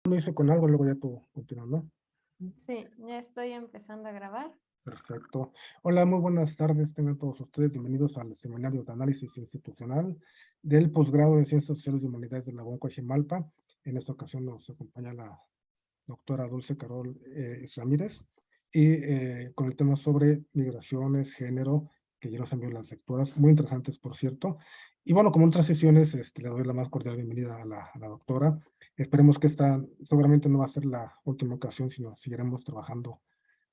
Lo hice con algo, luego ya tú continúas, ¿no? Sí, ya estoy empezando a grabar. Perfecto. Hola, muy buenas tardes. Tengan todos ustedes bienvenidos al Seminario de Análisis Institucional del Posgrado en Ciencias Sociales y Humanidades de la UAM Coajimalpa. En esta ocasión nos acompaña la doctora Dulce Carol Ramírez y con el tema sobre migraciones, género, que ya nos envió las lecturas, muy interesantes, por cierto. Y bueno, como en otras sesiones, le doy la más cordial bienvenida a la doctora. Esperemos que esta seguramente no va a ser la última ocasión, sino seguiremos trabajando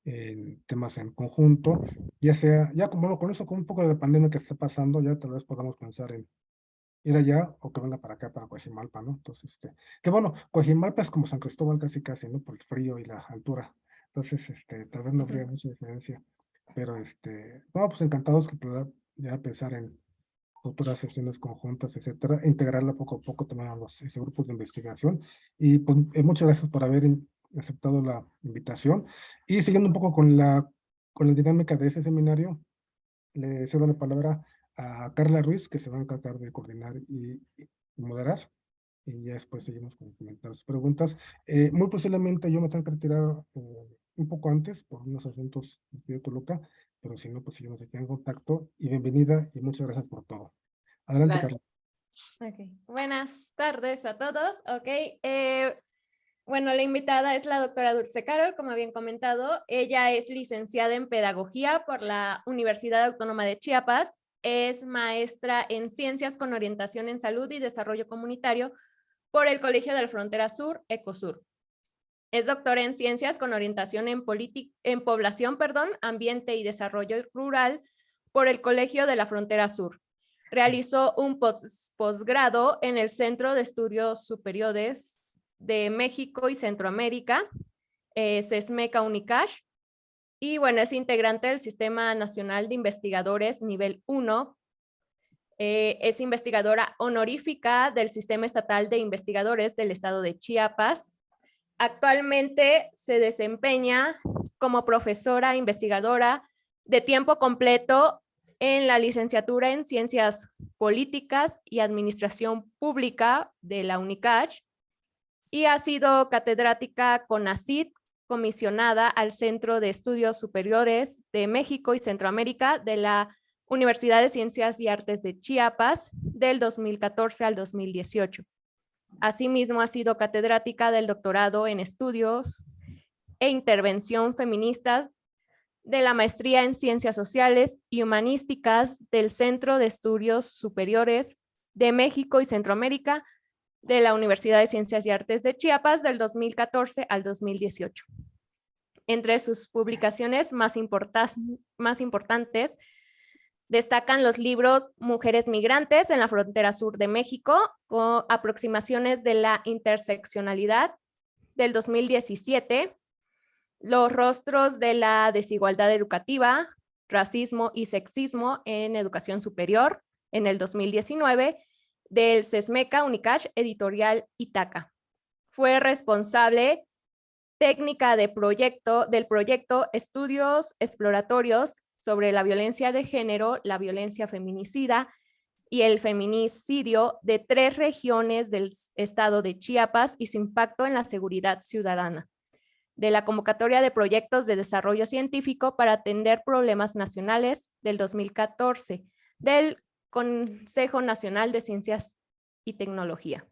en temas en conjunto, ya sea, ya como bueno, con eso, con un poco de la pandemia que está pasando, ya tal vez podamos pensar en ir allá o que venga para acá, para Coajimalpa, ¿no? Entonces, que bueno, Coajimalpa es como San Cristóbal casi casi, ¿no? Por el frío y la altura. Entonces, tal vez no habría mucha diferencia, pero no, pues encantados que pueda ya pensar en futuras sesiones conjuntas, etcétera, integrarla poco a poco también a los grupos de investigación. Y pues muchas gracias por haber aceptado la invitación. Y siguiendo un poco con la dinámica de ese seminario, le cedo la palabra a Carla Ruiz, que se va a encargar de coordinar y moderar. Y ya después seguimos con comentarios y preguntas. Muy posiblemente yo me tengo que retirar un poco antes por unos asuntos de Toluca, pero si no, pues seguimos aquí en contacto. Y bienvenida y muchas gracias por todo. Adelante, Gracias. Carla. Okay. Buenas tardes a todos. Ok. Bueno, la invitada es la doctora Dulce Carol, como habían comentado. Ella es licenciada en Pedagogía por la Universidad Autónoma de Chiapas. Es maestra en Ciencias con orientación en Salud y Desarrollo Comunitario por el Colegio de la Frontera Sur, ECOSUR. Es doctora en Ciencias con orientación en Población, Ambiente y Desarrollo Rural por el Colegio de la Frontera Sur. Realizó un posgrado en el Centro de Estudios Superiores de México y Centroamérica, CESMECA Unicash, y bueno, es integrante del Sistema Nacional de Investigadores Nivel 1. Es investigadora honorífica del Sistema Estatal de Investigadores del Estado de Chiapas. Actualmente se desempeña como profesora investigadora de tiempo completo en la licenciatura en Ciencias Políticas y Administración Pública de la UNICACH y ha sido catedrática CONACYT, comisionada al Centro de Estudios Superiores de México y Centroamérica de la Universidad de Ciencias y Artes de Chiapas del 2014 al 2018. Asimismo, ha sido catedrática del doctorado en estudios e intervención feministas de la maestría en Ciencias Sociales y Humanísticas del Centro de Estudios Superiores de México y Centroamérica de la Universidad de Ciencias y Artes de Chiapas del 2014 al 2018. Entre sus publicaciones más importantes destacan los libros Mujeres Migrantes en la Frontera Sur de México, con aproximaciones de la interseccionalidad del 2017, Los rostros de la desigualdad educativa, racismo y sexismo en educación superior en el 2019, del CESMECA Unicash Editorial Itaca. Fue responsable técnica del proyecto Estudios Exploratorios sobre la violencia de género, la violencia feminicida y el feminicidio de 3 regiones del estado de Chiapas y su impacto en la seguridad ciudadana, de la convocatoria de proyectos de desarrollo científico para atender problemas nacionales del 2014, del Consejo Nacional de Ciencias y Tecnología.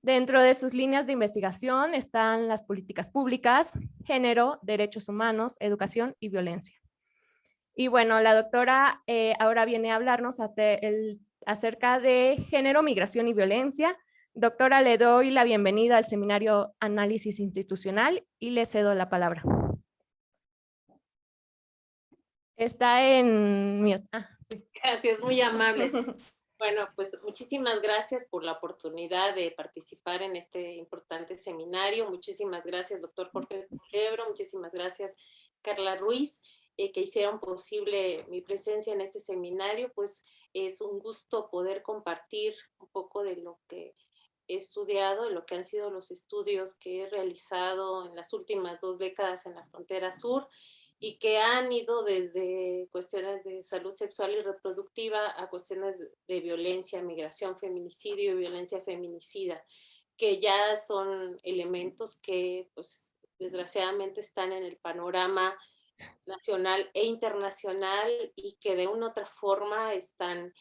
Dentro de sus líneas de investigación están las políticas públicas, género, derechos humanos, educación y violencia. Y bueno, la doctora ahora viene a hablarnos acerca de género, migración y violencia. Doctora, le doy la bienvenida al seminario Análisis Institucional y le cedo la palabra. Está en mute. Sí. Gracias, muy amable. Bueno, pues muchísimas gracias por la oportunidad de participar en este importante seminario. Muchísimas gracias, doctor Jorge Culebro. Muchísimas gracias, Carla Ruiz, que hicieron posible mi presencia en este seminario. Pues es un gusto poder compartir un poco de lo que he estudiado, de lo que han sido los estudios que he realizado en las últimas 2 décadas en la frontera sur, y que han ido desde cuestiones de salud sexual y reproductiva a cuestiones de violencia, migración, feminicidio y violencia feminicida. que ya son elementos que pues desgraciadamente están en el panorama nacional e internacional y que de una u otra forma están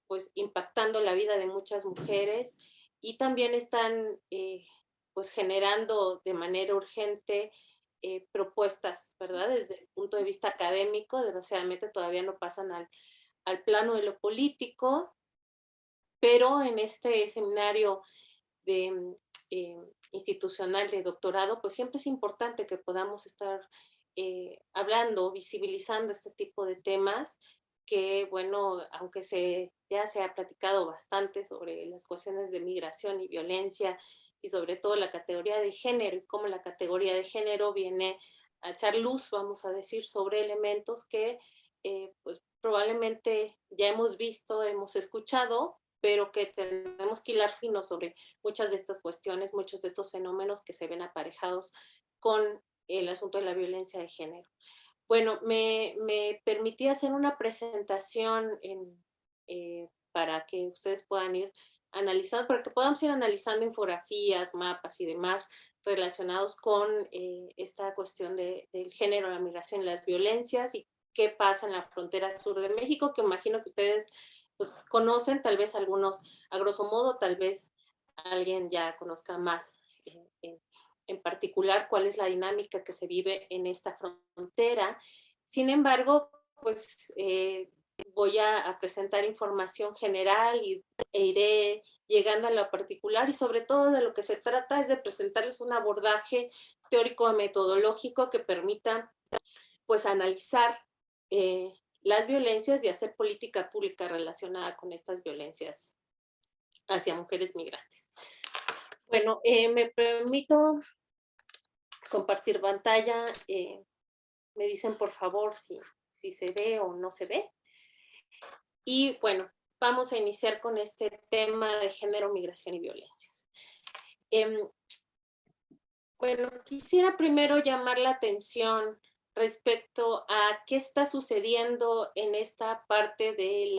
pues impactando la vida de muchas mujeres y también están pues generando de manera urgente propuestas, ¿verdad? Desde el punto de vista académico, desgraciadamente todavía no pasan al plano de lo político, pero en este seminario de institucional de doctorado, pues siempre es importante que podamos estar hablando, visibilizando este tipo de temas que, bueno, aunque ya se ha platicado bastante sobre las cuestiones de migración y violencia y sobre todo la categoría de género y cómo la categoría de género viene a echar luz, vamos a decir, sobre elementos que pues probablemente ya hemos visto, hemos escuchado, pero que tenemos que hilar fino sobre muchas de estas cuestiones, muchos de estos fenómenos que se ven aparejados con el asunto de la violencia de género. Bueno, me permití hacer una presentación para que ustedes puedan ir analizando, para que podamos ir analizando infografías, mapas y demás relacionados con esta cuestión del género, la migración y las violencias y qué pasa en la frontera sur de México, que imagino que ustedes pues, conocen, tal vez algunos a grosso modo, tal vez alguien ya conozca más en particular cuál es la dinámica que se vive en esta frontera. Sin embargo, pues voy a presentar información general e iré llegando a lo particular y sobre todo de lo que se trata es de presentarles un abordaje teórico-metodológico que permita pues analizar las violencias y hacer política pública relacionada con estas violencias hacia mujeres migrantes. Bueno, me permito compartir pantalla. Me dicen por favor si se ve o no se ve. Y bueno, vamos a iniciar con este tema de género, migración y violencias. Bueno, quisiera primero llamar la atención respecto a qué está sucediendo en esta parte de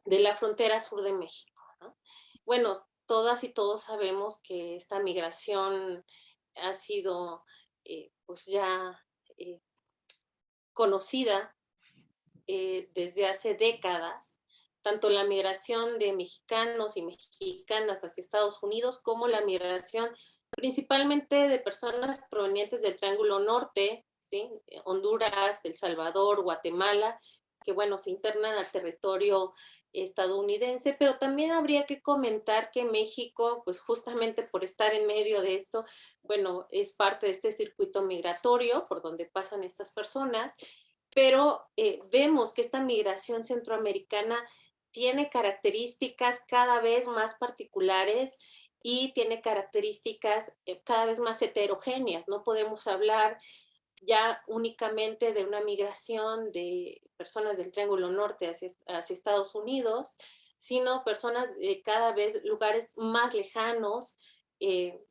la frontera sur de México, ¿no? Bueno, todas y todos sabemos que esta migración ha sido pues ya conocida desde hace décadas, tanto la migración de mexicanos y mexicanas hacia Estados Unidos como la migración principalmente de personas provenientes del Triángulo Norte, ¿sí? Honduras, El Salvador, Guatemala, que bueno, se internan al territorio estadounidense, pero también habría que comentar que México, pues justamente por estar en medio de esto, bueno, es parte de este circuito migratorio por donde pasan estas personas, pero vemos que esta migración centroamericana tiene características cada vez más particulares y tiene características cada vez más heterogéneas. No podemos hablar ya únicamente de una migración de personas del Triángulo Norte hacia Estados Unidos, sino personas de cada vez lugares más lejanos del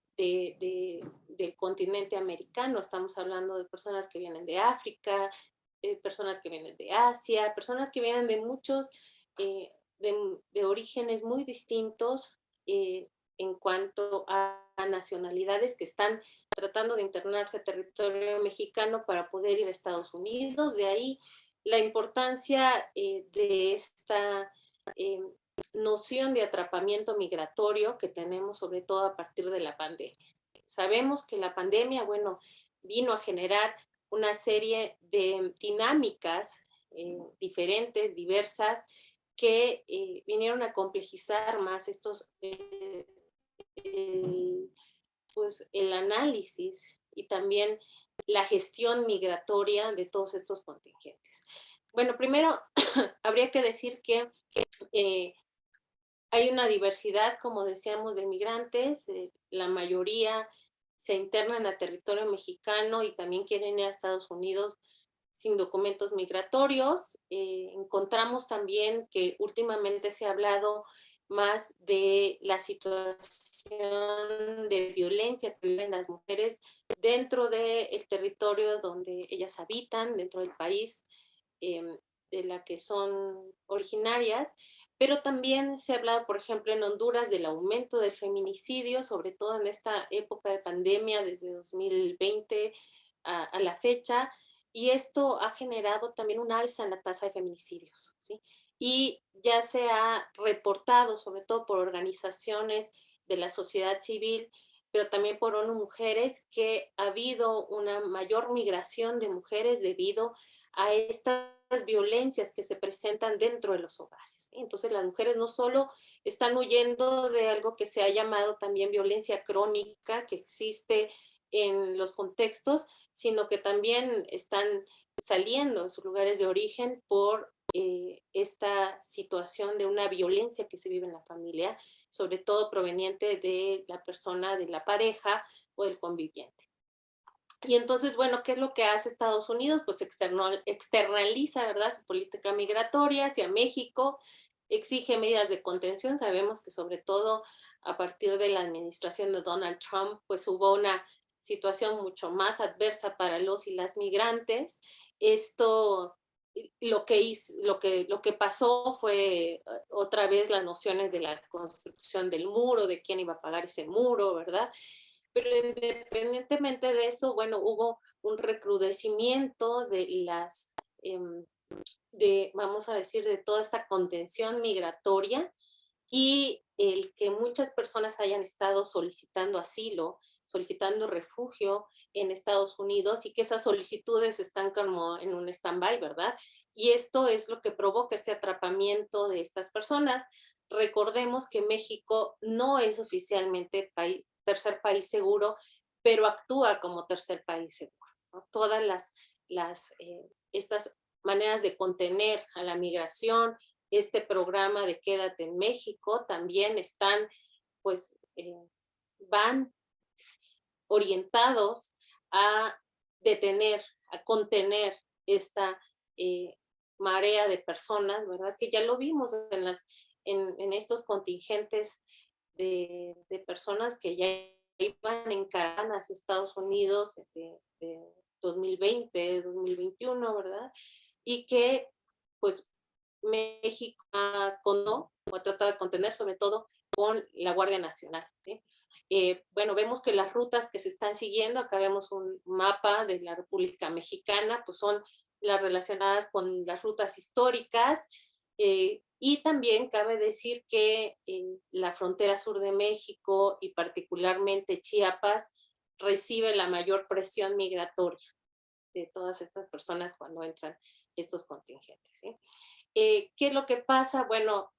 continente americano. Estamos hablando de personas que vienen de África, personas que vienen de Asia, personas que vienen de muchos, de orígenes muy distintos en cuanto a nacionalidades que están tratando de internarse a territorio mexicano para poder ir a Estados Unidos. De ahí la importancia de esta noción de atrapamiento migratorio que tenemos sobre todo a partir de la pandemia. Sabemos que la pandemia, bueno, vino a generar una serie de dinámicas diferentes, diversas, que vinieron a complejizar más pues, el análisis y también la gestión migratoria de todos estos contingentes. Bueno, primero habría que decir que hay una diversidad, como decíamos, de migrantes, la mayoría se internan a territorio mexicano y también quieren ir a Estados Unidos sin documentos migratorios. Encontramos también que últimamente se ha hablado más de la situación de violencia que viven las mujeres dentro del territorio donde ellas habitan, dentro del país de la que son originarias, pero también se ha hablado, por ejemplo, en Honduras del aumento del feminicidio, sobre todo en esta época de pandemia, desde 2020 a la fecha, y esto ha generado también un alza en la tasa de feminicidios, ¿sí? Y ya se ha reportado, sobre todo por organizaciones de la sociedad civil, pero también por ONU Mujeres, que ha habido una mayor migración de mujeres debido a estas violencias que se presentan dentro de los hogares. Entonces las mujeres no solo están huyendo de algo que se ha llamado también violencia crónica que existe en los contextos, sino que también están saliendo de sus lugares de origen por esta situación de una violencia que se vive en la familia, sobre todo proveniente de la persona, de la pareja o del conviviente. Y entonces, bueno, ¿qué es lo que hace Estados Unidos? Pues externaliza, ¿verdad?, su política migratoria hacia México, exige medidas de contención. Sabemos que sobre todo a partir de la administración de Donald Trump, pues hubo una situación mucho más adversa para los y las migrantes. Esto, lo que pasó fue otra vez las nociones de la construcción del muro, de quién iba a pagar ese muro, ¿verdad? Pero independientemente de eso, bueno, hubo un recrudecimiento de vamos a decir, de toda esta contención migratoria y el que muchas personas hayan estado solicitando asilo, solicitando refugio en Estados Unidos y que esas solicitudes están como en un stand-by, ¿verdad? Y esto es lo que provoca este atrapamiento de estas personas. Recordemos que México no es oficialmente tercer país seguro, pero actúa como tercer país seguro, ¿no? Todas estas maneras de contener a la migración, este programa de Quédate en México, también están, pues, van orientados a detener, a contener esta marea de personas, ¿verdad? Que ya lo vimos en estos contingentes de personas que ya iban en caravanas a Estados Unidos de 2020, 2021, ¿verdad? Y que, pues, México ha tratado de contener, sobre todo con la Guardia Nacional, ¿sí? Bueno, vemos que las rutas que se están siguiendo, acá vemos un mapa de la República Mexicana, pues son las relacionadas con las rutas históricas, y también cabe decir que la frontera sur de México y particularmente Chiapas recibe la mayor presión migratoria de todas estas personas cuando entran estos contingentes, ¿sí? ¿Qué es lo que pasa? Bueno,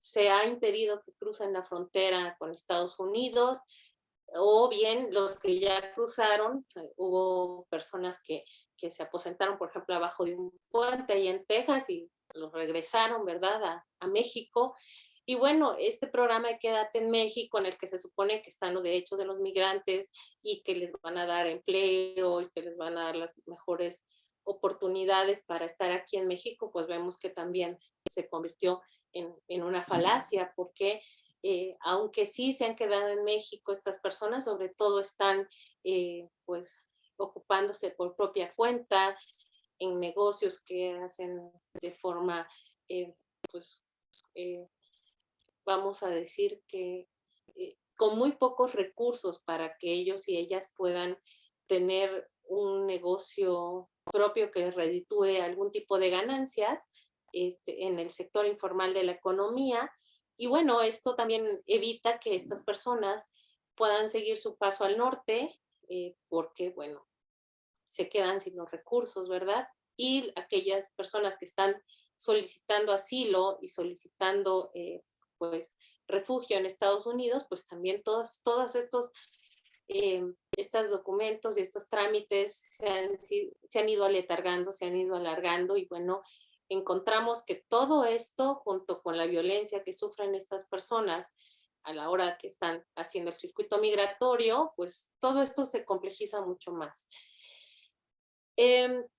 se ha impedido que crucen la frontera con Estados Unidos, o bien los que ya cruzaron, hubo personas que se aposentaron, por ejemplo, abajo de un puente ahí en Texas y los regresaron, ¿verdad?, a México. Y bueno, este programa de Quédate en México, en el que se supone que están los derechos de los migrantes y que les van a dar empleo y que les van a dar las mejores oportunidades para estar aquí en México, pues vemos que también se convirtió en una falacia, porque aunque sí se han quedado en México estas personas, sobre todo están pues ocupándose por propia cuenta en negocios que hacen de forma pues eh, vamos a decir que con muy pocos recursos para que ellos y ellas puedan tener un negocio propio que les reditúe algún tipo de ganancias en el sector informal de la economía. Y bueno, esto también evita que estas personas puedan seguir su paso al norte, porque, bueno, se quedan sin los recursos, ¿verdad? Y aquellas personas que están solicitando asilo y solicitando, pues, refugio en Estados Unidos, pues también todos estos documentos y estos trámites se han ido aletargando, se han ido alargando y bueno, encontramos que todo esto, junto con la violencia que sufren estas personas a la hora que están haciendo el circuito migratorio, pues todo esto se complejiza mucho más.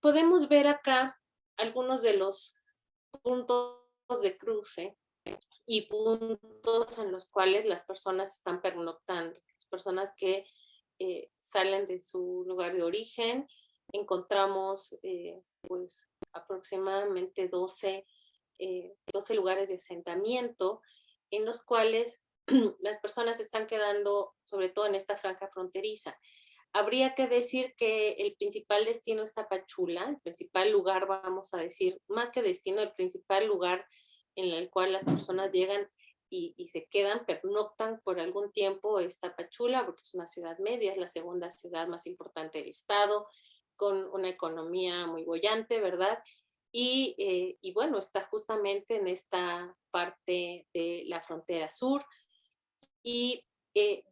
Podemos ver acá algunos de los puntos de cruce y puntos en los cuales las personas están pernoctando, las personas que salen de su lugar de origen. Encontramos pues aproximadamente 12 12 lugares de asentamiento en los cuales las personas están quedando, sobre todo en esta franja fronteriza. Habría que decir que el principal destino es Tapachula, el principal lugar, vamos a decir, más que destino, el principal lugar en el cual las personas llegan y se quedan, pernoctan por algún tiempo es Tapachula, porque es una ciudad media, es la segunda ciudad más importante del estado, con una economía muy boyante, ¿verdad? Y bueno, está justamente en esta parte de la frontera sur. Y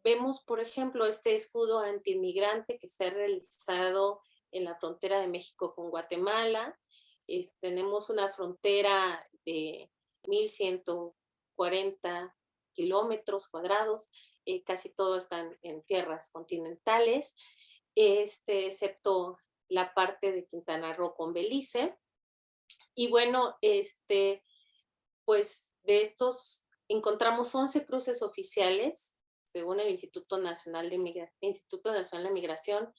vemos, por ejemplo, este escudo antiinmigrante que se ha realizado en la frontera de México con Guatemala. Tenemos una frontera de 1,140 kilómetros cuadrados, casi todo está en tierras continentales, excepto la parte de Quintana Roo con Belice. Y bueno, pues de estos encontramos 11 cruces oficiales, según el Instituto Nacional de Migración,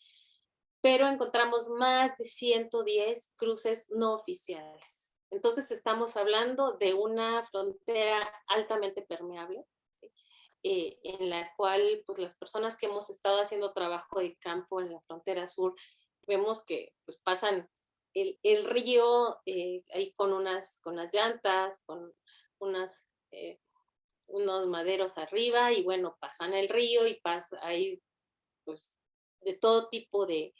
pero encontramos más de 110 cruces no oficiales. Entonces estamos hablando de una frontera altamente permeable, ¿sí? En la cual pues, las personas que hemos estado haciendo trabajo de campo en la frontera sur, vemos que pues, pasan el río ahí con las llantas, con unas, unos maderos arriba y bueno, pasan el río y pasa ahí pues de todo tipo de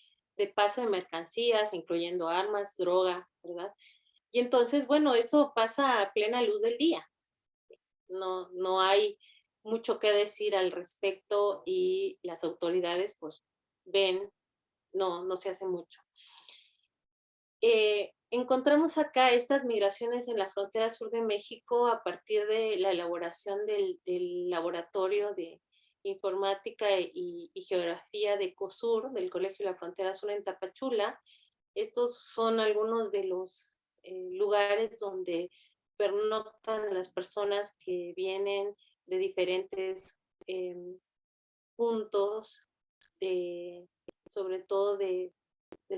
paso de mercancías, incluyendo armas, droga, ¿verdad? Y entonces, bueno, eso pasa a plena luz del día. No hay mucho que decir al respecto y las autoridades pues ven, no se hace mucho. Encontramos acá estas migraciones en la frontera sur de México a partir de la elaboración del laboratorio de informática y geografía de COSUR, del Colegio de la Frontera Sur en Tapachula. Estos son algunos de los lugares donde pernoctan las personas que vienen de diferentes puntos, sobre todo de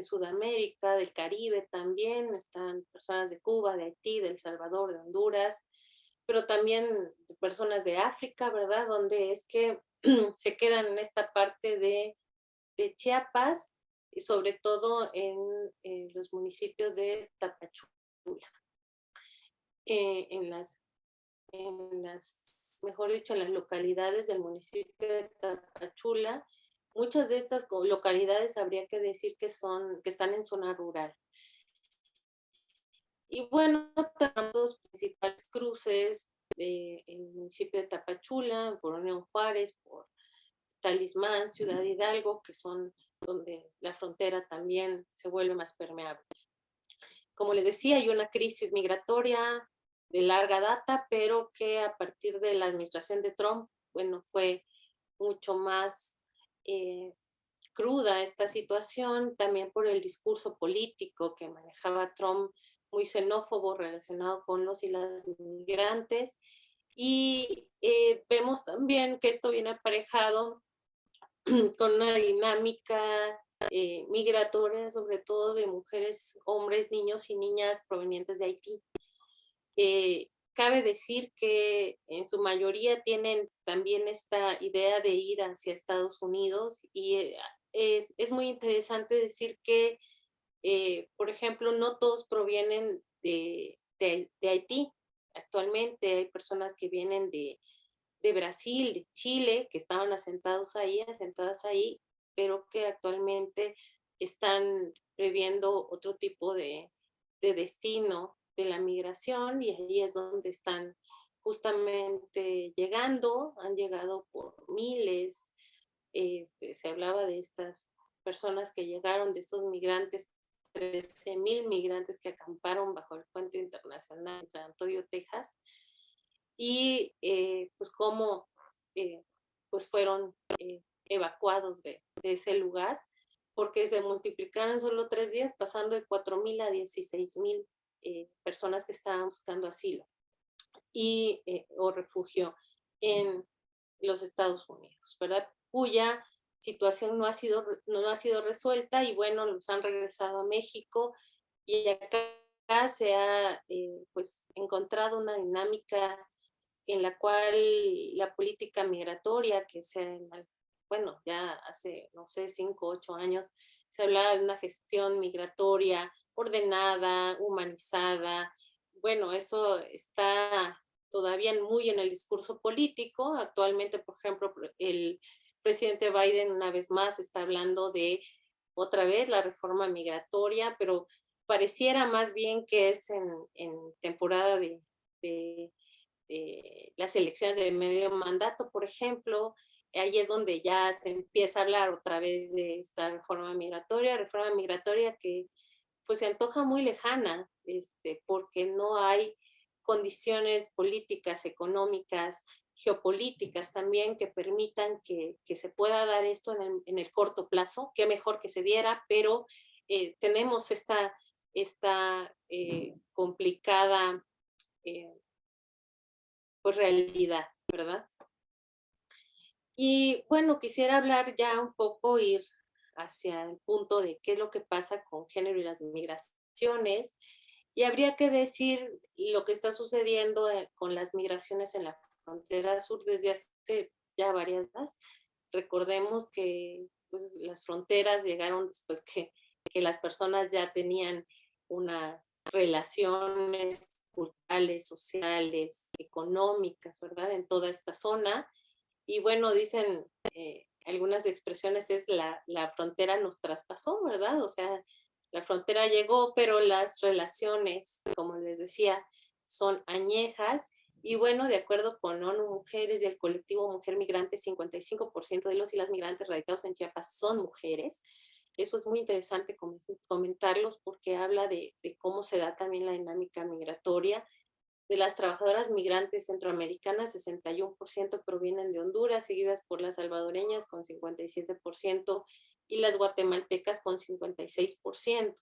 Sudamérica, del Caribe también, están personas de Cuba, de Haití, de El Salvador, de Honduras, pero también personas de África, ¿verdad? Donde es que se quedan en esta parte de Chiapas y sobre todo en los municipios de Tapachula. En mejor dicho, en las localidades del municipio de Tapachula, muchas de estas localidades habría que decir que están en zona rural. Y bueno, tenemos los principales cruces en el municipio de Tapachula, por Unión Juárez, por Talismán, Ciudad Hidalgo, que son donde la frontera también se vuelve más permeable. Como les decía, hay una crisis migratoria de larga data, pero que a partir de la administración de Trump, bueno, fue mucho más cruda esta situación, también por el discurso político que manejaba Trump, muy xenófobo relacionado con los y las migrantes. Y vemos también que esto viene aparejado con una dinámica migratoria, sobre todo de mujeres, hombres, niños y niñas provenientes de Haití. Cabe decir que en su mayoría tienen también esta idea de ir hacia Estados Unidos y es muy interesante decir que, por ejemplo, no todos provienen de Haití. Actualmente hay personas que vienen de Brasil, de Chile, que estaban asentadas ahí, pero que actualmente están previendo otro tipo de destino de la migración y ahí es donde están justamente llegando, han llegado por miles, se hablaba de estas personas que llegaron, de estos migrantes, 13,000 migrantes que acamparon bajo el puente internacional en San Antonio, Texas, y pues cómo pues fueron evacuados de ese lugar, porque se multiplicaron en solo 3 días, pasando de 4,000 a 16,000 personas que estaban buscando asilo y, o refugio en los Estados Unidos, ¿verdad? Cuya situación no ha sido resuelta y bueno, los han regresado a México y acá se ha pues encontrado una dinámica en la cual la política migratoria que bueno, ya hace, no sé, 5, 8 años, se hablaba de una gestión migratoria ordenada, humanizada. Bueno, eso está todavía muy en el discurso político. Actualmente, por ejemplo, el presidente Biden una vez más está hablando de otra vez la reforma migratoria, pero pareciera más bien que es en temporada de las elecciones de medio mandato, por ejemplo. Ahí es donde ya se empieza a hablar otra vez de esta reforma migratoria que pues se antoja muy lejana, porque no hay condiciones políticas, económicas, geopolíticas también que permitan que se pueda dar esto en el corto plazo. Qué mejor que se diera, pero tenemos esta complicada eh, pues realidad, ¿verdad? Y bueno, quisiera hablar ya un poco, ir hacia el punto de qué es lo que pasa con género y las migraciones. Y habría que decir lo que está sucediendo con las migraciones en la frontera sur desde hace ya varias décadas. Recordemos que pues, las fronteras llegaron después que las personas ya tenían unas relaciones culturales, sociales, económicas, ¿verdad? En toda esta zona. Y bueno, dicen algunas expresiones es la frontera nos traspasó, ¿verdad? O sea, la frontera llegó, pero las relaciones, como les decía, son añejas. Y bueno, de acuerdo con ONU Mujeres y el colectivo Mujer Migrante, 55% de los y las migrantes radicados en Chiapas son mujeres. Eso es muy interesante comentarlos porque habla de cómo se da también la dinámica migratoria. De las trabajadoras migrantes centroamericanas, 61% provienen de Honduras, seguidas por las salvadoreñas con 57% y las guatemaltecas con 56%.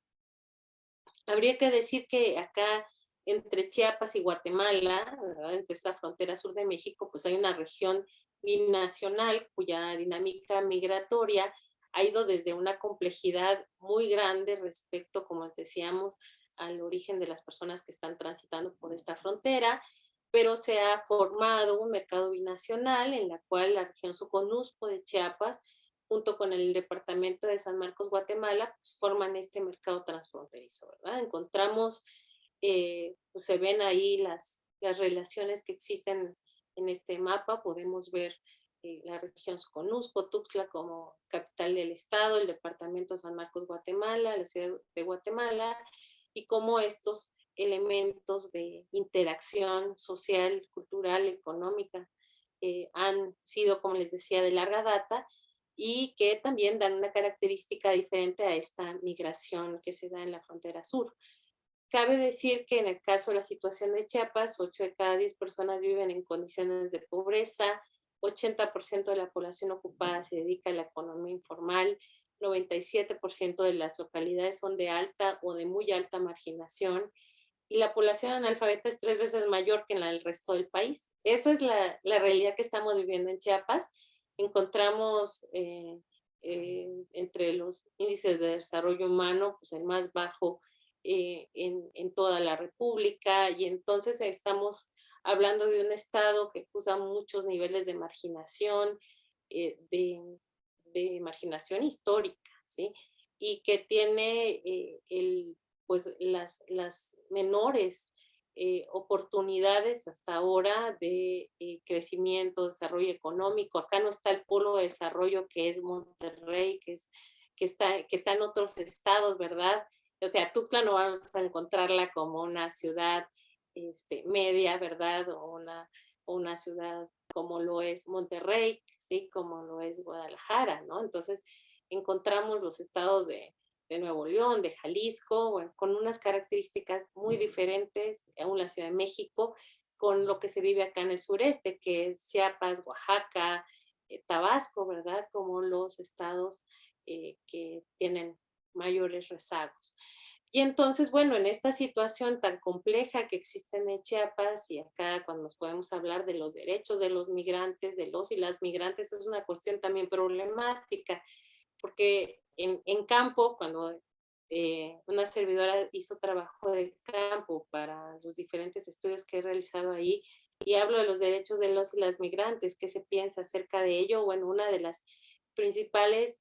Habría que decir que acá entre Chiapas y Guatemala, ¿verdad? Entre esta frontera sur de México, pues hay una región binacional cuya dinámica migratoria ha ido desde una complejidad muy grande respecto, como les decíamos, al origen de las personas que están transitando por esta frontera, pero se ha formado un mercado binacional en la cual la región Soconusco de Chiapas junto con el departamento de San Marcos, Guatemala, pues forman este mercado transfronterizo, ¿verdad? Encontramos, pues se ven ahí las relaciones que existen en este mapa. Podemos ver la región Soconusco, Tuxtla como capital del estado, el departamento de San Marcos, Guatemala, la ciudad de Guatemala, y cómo estos elementos de interacción social, cultural, económica, han sido, como les decía, de larga data, y que también dan una característica diferente a esta migración que se da en la frontera sur. Cabe decir que en el caso de la situación de Chiapas, 8 de cada 10 personas viven en condiciones de pobreza, 80% de la población ocupada se dedica a la economía informal, 97% de las localidades son de alta o de muy alta marginación, y la población analfabeta es 3 veces mayor que en el resto del país. Esa es la realidad que estamos viviendo en Chiapas. Encontramos entre los índices de desarrollo humano, pues el más bajo en toda la República, y entonces estamos hablando de un estado que acusa muchos niveles de marginación, de marginación histórica, ¿sí? Y que tiene pues las menores oportunidades hasta ahora de crecimiento, desarrollo económico. Acá no está el polo de desarrollo que es Monterrey, que está en otros estados, ¿verdad? O sea, Tuxtla no vamos a encontrarla como una ciudad media, ¿verdad? O una ciudad como lo es Monterrey, ¿sí? Como lo es Guadalajara, ¿no? Entonces, encontramos los estados de Nuevo León, de Jalisco, bueno, con unas características muy diferentes, aún la Ciudad de México, con lo que se vive acá en el sureste, que es Chiapas, Oaxaca, Tabasco, ¿verdad? Como los estados que tienen mayores rezagos. Y entonces, bueno, en esta situación tan compleja que existe en Chiapas, y acá cuando nos podemos hablar de los derechos de los migrantes, de los y las migrantes, es una cuestión también problemática, porque en campo, cuando una servidora hizo trabajo de campo para los diferentes estudios que he realizado ahí, y hablo de los derechos de los y las migrantes. ¿Qué se piensa acerca de ello? Bueno, una de las principales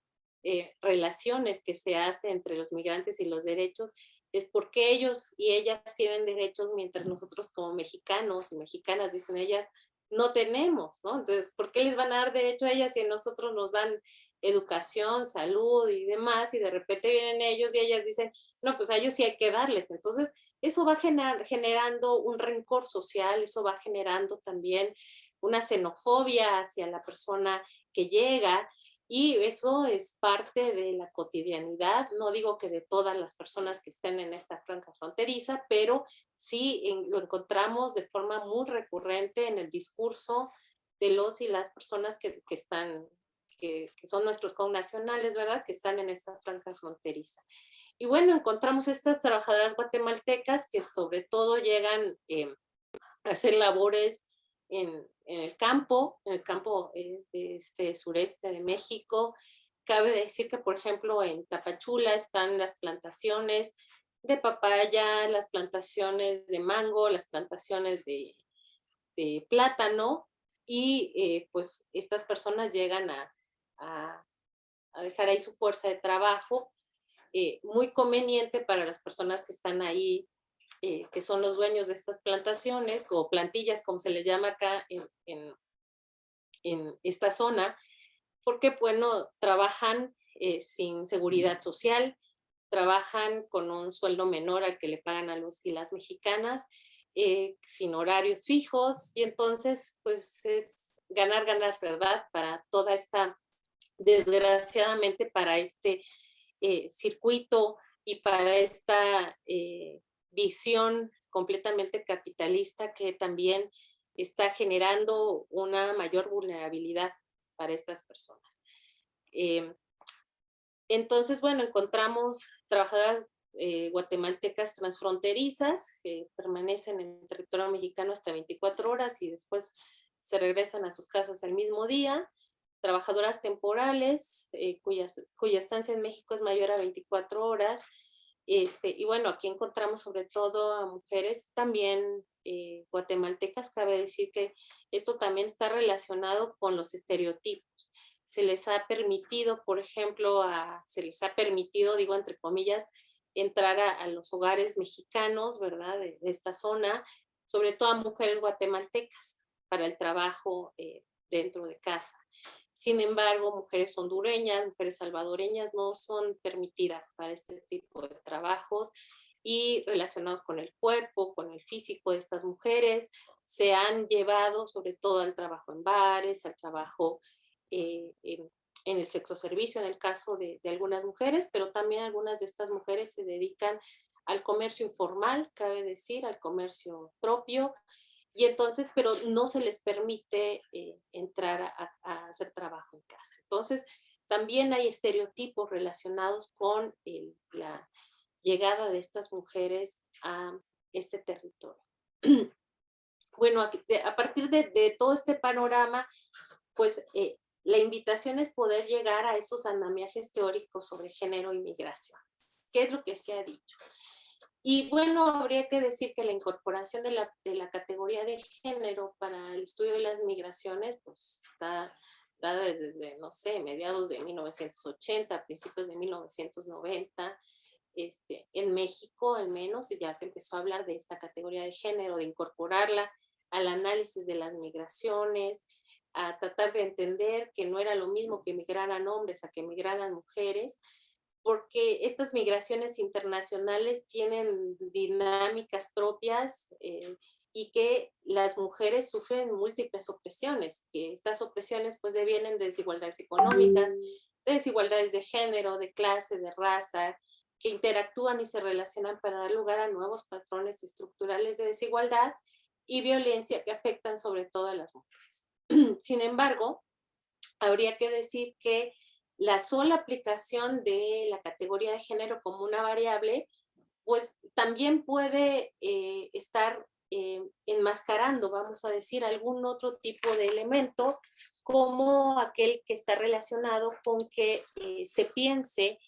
relaciones que se hace entre los migrantes y los derechos es porque ellos y ellas tienen derechos, mientras nosotros como mexicanos y mexicanas, dicen ellas, no tenemos, ¿no? Entonces, ¿por qué les van a dar derecho a ellas si a nosotros nos dan educación, salud y demás, y de repente vienen ellos y ellas dicen, no, pues a ellos sí hay que darles? Entonces, eso va generando un rencor social, eso va generando también una xenofobia hacia la persona que llega, y eso es parte de la cotidianidad. No digo que de todas las personas que estén en esta franja fronteriza, pero sí lo encontramos de forma muy recurrente en el discurso de los y las personas que están, que son nuestros connacionales, ¿verdad? Que están en esta franja fronteriza. Y bueno, encontramos estas trabajadoras guatemaltecas que sobre todo llegan a hacer labores en el campo de este sureste de México. Cabe decir que, por ejemplo, en Tapachula están las plantaciones de papaya, las plantaciones de mango, las plantaciones de plátano, y pues estas personas llegan a dejar ahí su fuerza de trabajo, muy conveniente para las personas que están ahí, que son los dueños de estas plantaciones o plantillas, como se les llama acá en esta zona, porque, bueno, trabajan sin seguridad social, trabajan con un sueldo menor al que le pagan a los y las mexicanas, sin horarios fijos, y entonces, pues es ganar, ganar, ¿verdad? Para toda esta, desgraciadamente, para este circuito y para esta visión completamente capitalista que también está generando una mayor vulnerabilidad para estas personas. Entonces, bueno, encontramos trabajadoras guatemaltecas transfronterizas que permanecen en el territorio mexicano hasta 24 horas y después se regresan a sus casas el mismo día. Trabajadoras temporales cuya estancia en México es mayor a 24 horas. Y bueno, aquí encontramos sobre todo a mujeres también guatemaltecas. Cabe decir que esto también está relacionado con los estereotipos. Se les ha permitido, por ejemplo, digo entre comillas, entrar a los hogares mexicanos, ¿verdad? De esta zona, sobre todo a mujeres guatemaltecas, para el trabajo dentro de casa. Sin embargo, mujeres hondureñas, mujeres salvadoreñas no son permitidas para este tipo de trabajos, y relacionados con el cuerpo, con el físico de estas mujeres, se han llevado sobre todo al trabajo en bares, al trabajo en el sexoservicio, en el caso de algunas mujeres, pero también algunas de estas mujeres se dedican al comercio informal, cabe decir, al comercio propio, y entonces, pero no se les permite entrar a hacer trabajo en casa. Entonces, también hay estereotipos relacionados con la llegada de estas mujeres a este territorio. Bueno, a partir de todo este panorama, pues la invitación es poder llegar a esos andamiajes teóricos sobre género y migración. ¿Qué es lo que se ha dicho? Y bueno, habría que decir que la incorporación de la categoría de género para el estudio de las migraciones, pues está dada desde, no sé, mediados de 1980, principios de 1990, en México al menos, y ya se empezó a hablar de esta categoría de género, de incorporarla al análisis de las migraciones, a tratar de entender que no era lo mismo que migraran hombres a que migraran mujeres, porque estas migraciones internacionales tienen dinámicas propias y que las mujeres sufren múltiples opresiones, que estas opresiones pues devienen de desigualdades económicas, de desigualdades de género, de clase, de raza, que interactúan y se relacionan para dar lugar a nuevos patrones estructurales de desigualdad y violencia que afectan sobre todo a las mujeres. Sin embargo, habría que decir que la sola aplicación de la categoría de género como una variable, pues también puede estar enmascarando, vamos a decir, algún otro tipo de elemento, como aquel que está relacionado con que se piense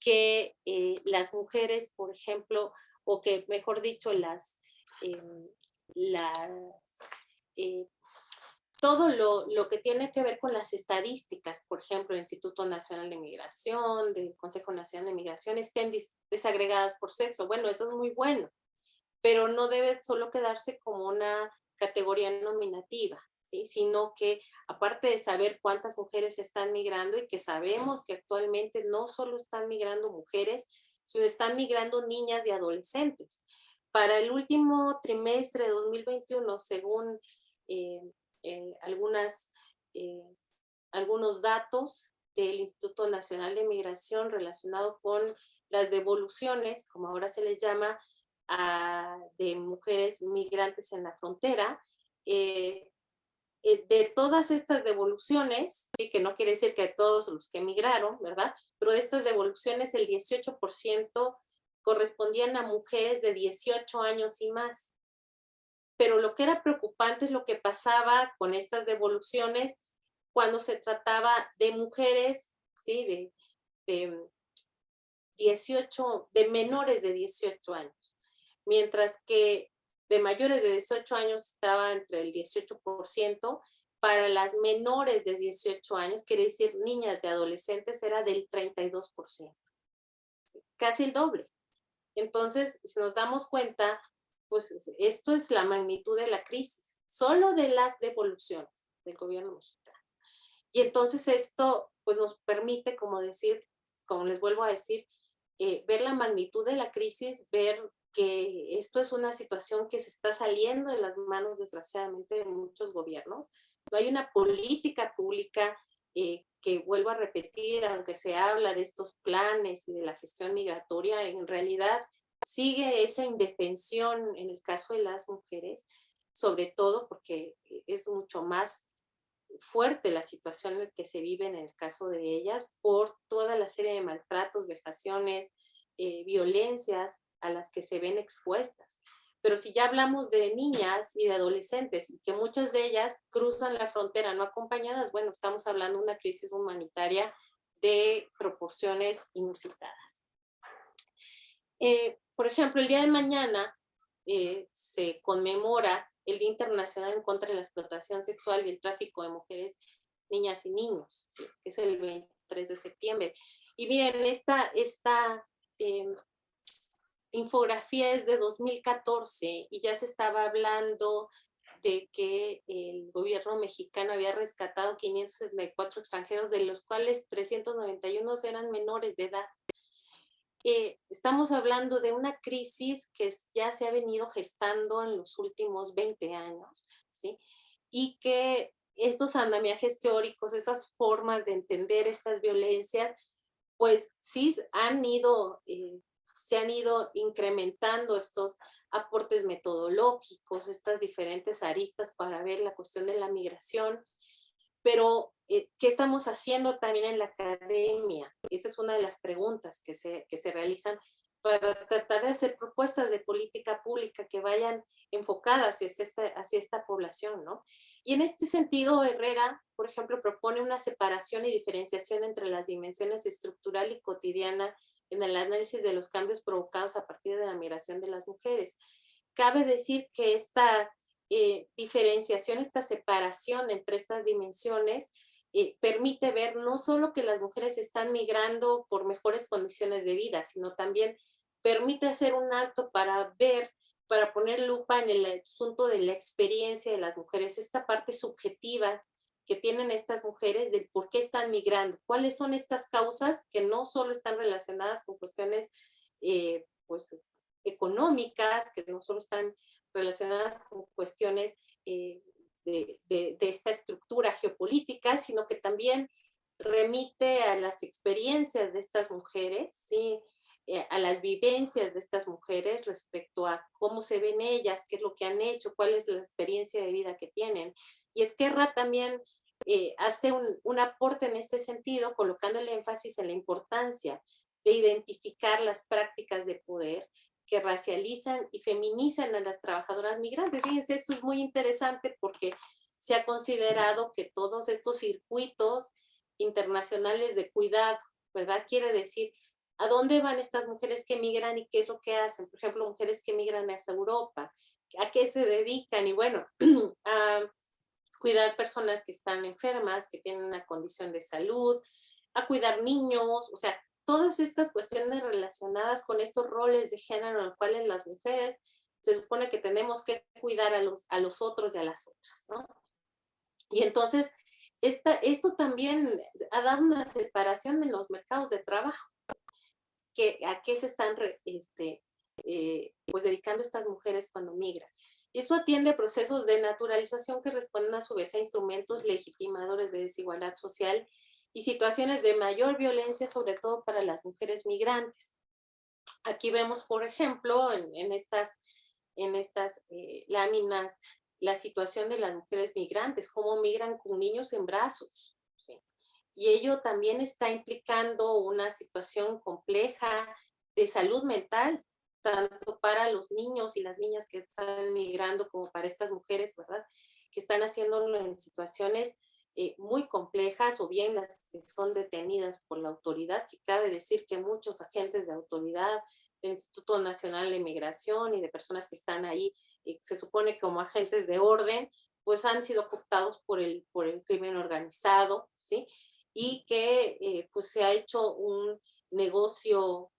que las mujeres, por ejemplo, o que mejor dicho, eh, todo lo que tiene que ver con las estadísticas, por ejemplo, el Instituto Nacional de Migración, del Consejo Nacional de Migración, estén desagregadas por sexo. Bueno, eso es muy bueno, pero no debe solo quedarse como una categoría nominativa, ¿sí? Sino que aparte de saber cuántas mujeres están migrando y que sabemos que actualmente no solo están migrando mujeres, sino están migrando niñas y adolescentes. Para el último trimestre de 2021, según eh, algunos datos del Instituto Nacional de Migración relacionado con las devoluciones, como ahora se les llama, de mujeres migrantes en la frontera. De todas estas devoluciones, ¿sí? Que no quiere decir que todos los que emigraron, ¿verdad? Pero de estas devoluciones el 18% correspondían a mujeres de 18 años y más. Pero lo que era preocupante es lo que pasaba con estas devoluciones cuando se trataba de mujeres, ¿sí? De de menores de 18 años, mientras que de mayores de 18 años estaba entre el 18%, para las menores de 18 años, quiere decir niñas y adolescentes, era del 32%, casi el doble. Entonces, si nos damos cuenta, pues esto es la magnitud de la crisis, solo de las devoluciones del gobierno mexicano. Y entonces esto pues nos permite, como les vuelvo a decir, ver la magnitud de la crisis, ver que esto es una situación que se está saliendo de las manos, desgraciadamente, de muchos gobiernos. No hay una política pública que, vuelvo a repetir, aunque se habla de estos planes y de la gestión migratoria, en realidad sigue esa indefensión en el caso de las mujeres, sobre todo porque es mucho más fuerte la situación en la que se vive en el caso de ellas por toda la serie de maltratos, vejaciones, violencias a las que se ven expuestas. Pero si ya hablamos de niñas y de adolescentes y que muchas de ellas cruzan la frontera no acompañadas, bueno, estamos hablando de una crisis humanitaria de proporciones inusitadas. Por ejemplo, el día de mañana se conmemora el Día Internacional en contra de la explotación sexual y el tráfico de mujeres, niñas y niños, ¿sí? Que es el 23 de septiembre. Y miren, esta infografía es de 2014 y ya se estaba hablando de que el gobierno mexicano había rescatado 574 extranjeros, de los cuales 391 eran menores de edad. Estamos hablando de una crisis que ya se ha venido gestando en los últimos 20 años, ¿sí? Y que estos andamiajes teóricos, esas formas de entender estas violencias, pues sí se han ido incrementando estos aportes metodológicos, estas diferentes aristas para ver la cuestión de la migración, pero ¿qué estamos haciendo también en la academia? Esa es una de las preguntas que se realizan para tratar de hacer propuestas de política pública que vayan enfocadas hacia esta población, ¿no? Y en este sentido, Herrera, por ejemplo, propone una separación y diferenciación entre las dimensiones estructural y cotidiana en el análisis de los cambios provocados a partir de la migración de las mujeres. Cabe decir que esta diferenciación, esta separación entre estas dimensiones permite ver no solo que las mujeres están migrando por mejores condiciones de vida, sino también permite hacer un alto para ver, para poner lupa en el asunto de la experiencia de las mujeres, esta parte subjetiva que tienen estas mujeres del por qué están migrando, cuáles son estas causas que no solo están relacionadas con cuestiones pues económicas, que no solo están relacionadas con cuestiones de esta estructura geopolítica, sino que también remite a las experiencias de estas mujeres, ¿sí? A las vivencias de estas mujeres respecto a cómo se ven ellas, qué es lo que han hecho, cuál es la experiencia de vida que tienen. Y Esquerra también hace un aporte en este sentido, colocando el énfasis en la importancia de identificar las prácticas de poder que racializan y feminizan a las trabajadoras migrantes. Fíjense, esto es muy interesante porque se ha considerado que todos estos circuitos internacionales de cuidado, ¿verdad? Quiere decir ¿A dónde van estas mujeres que migran y qué es lo que hacen? Por ejemplo, mujeres que migran hacia Europa, ¿a qué se dedican? Y bueno, a cuidar personas que están enfermas, que tienen una condición de salud, a cuidar niños, o sea, todas estas cuestiones relacionadas con estos roles de género en los cuales las mujeres se supone que tenemos que cuidar a los otros y a las otras, ¿no? Y entonces, esto también ha dado una separación en los mercados de trabajo. ¿A qué se están pues dedicando estas mujeres cuando migran? Esto atiende a procesos de naturalización que responden a su vez a instrumentos legitimadores de desigualdad social y situaciones de mayor violencia, sobre todo para las mujeres migrantes. Aquí vemos, por ejemplo, en estas láminas, la situación de las mujeres migrantes, cómo migran con niños en brazos, ¿sí? Y ello también está implicando una situación compleja de salud mental, tanto para los niños y las niñas que están migrando como para estas mujeres, ¿verdad? Que están haciéndolo en situaciones muy complejas, o bien las que son detenidas por la autoridad, que cabe decir que muchos agentes de autoridad del Instituto Nacional de Migración y de personas que están ahí, se supone como agentes de orden, pues han sido cooptados por el crimen organizado, ¿sí? Y que pues se ha hecho un negocio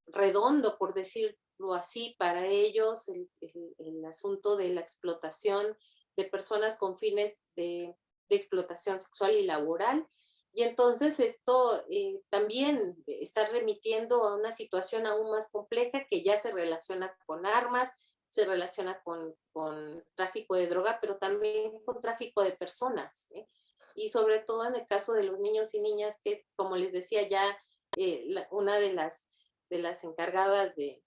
redondo, por decirlo así, para ellos, el asunto de la explotación de personas con fines de explotación sexual y laboral. Y entonces esto también está remitiendo a una situación aún más compleja que ya se relaciona con armas, se relaciona con tráfico de droga, pero también con tráfico de personas, ¿eh? Y sobre todo en el caso de los niños y niñas que, como les decía ya, una de las encargadas de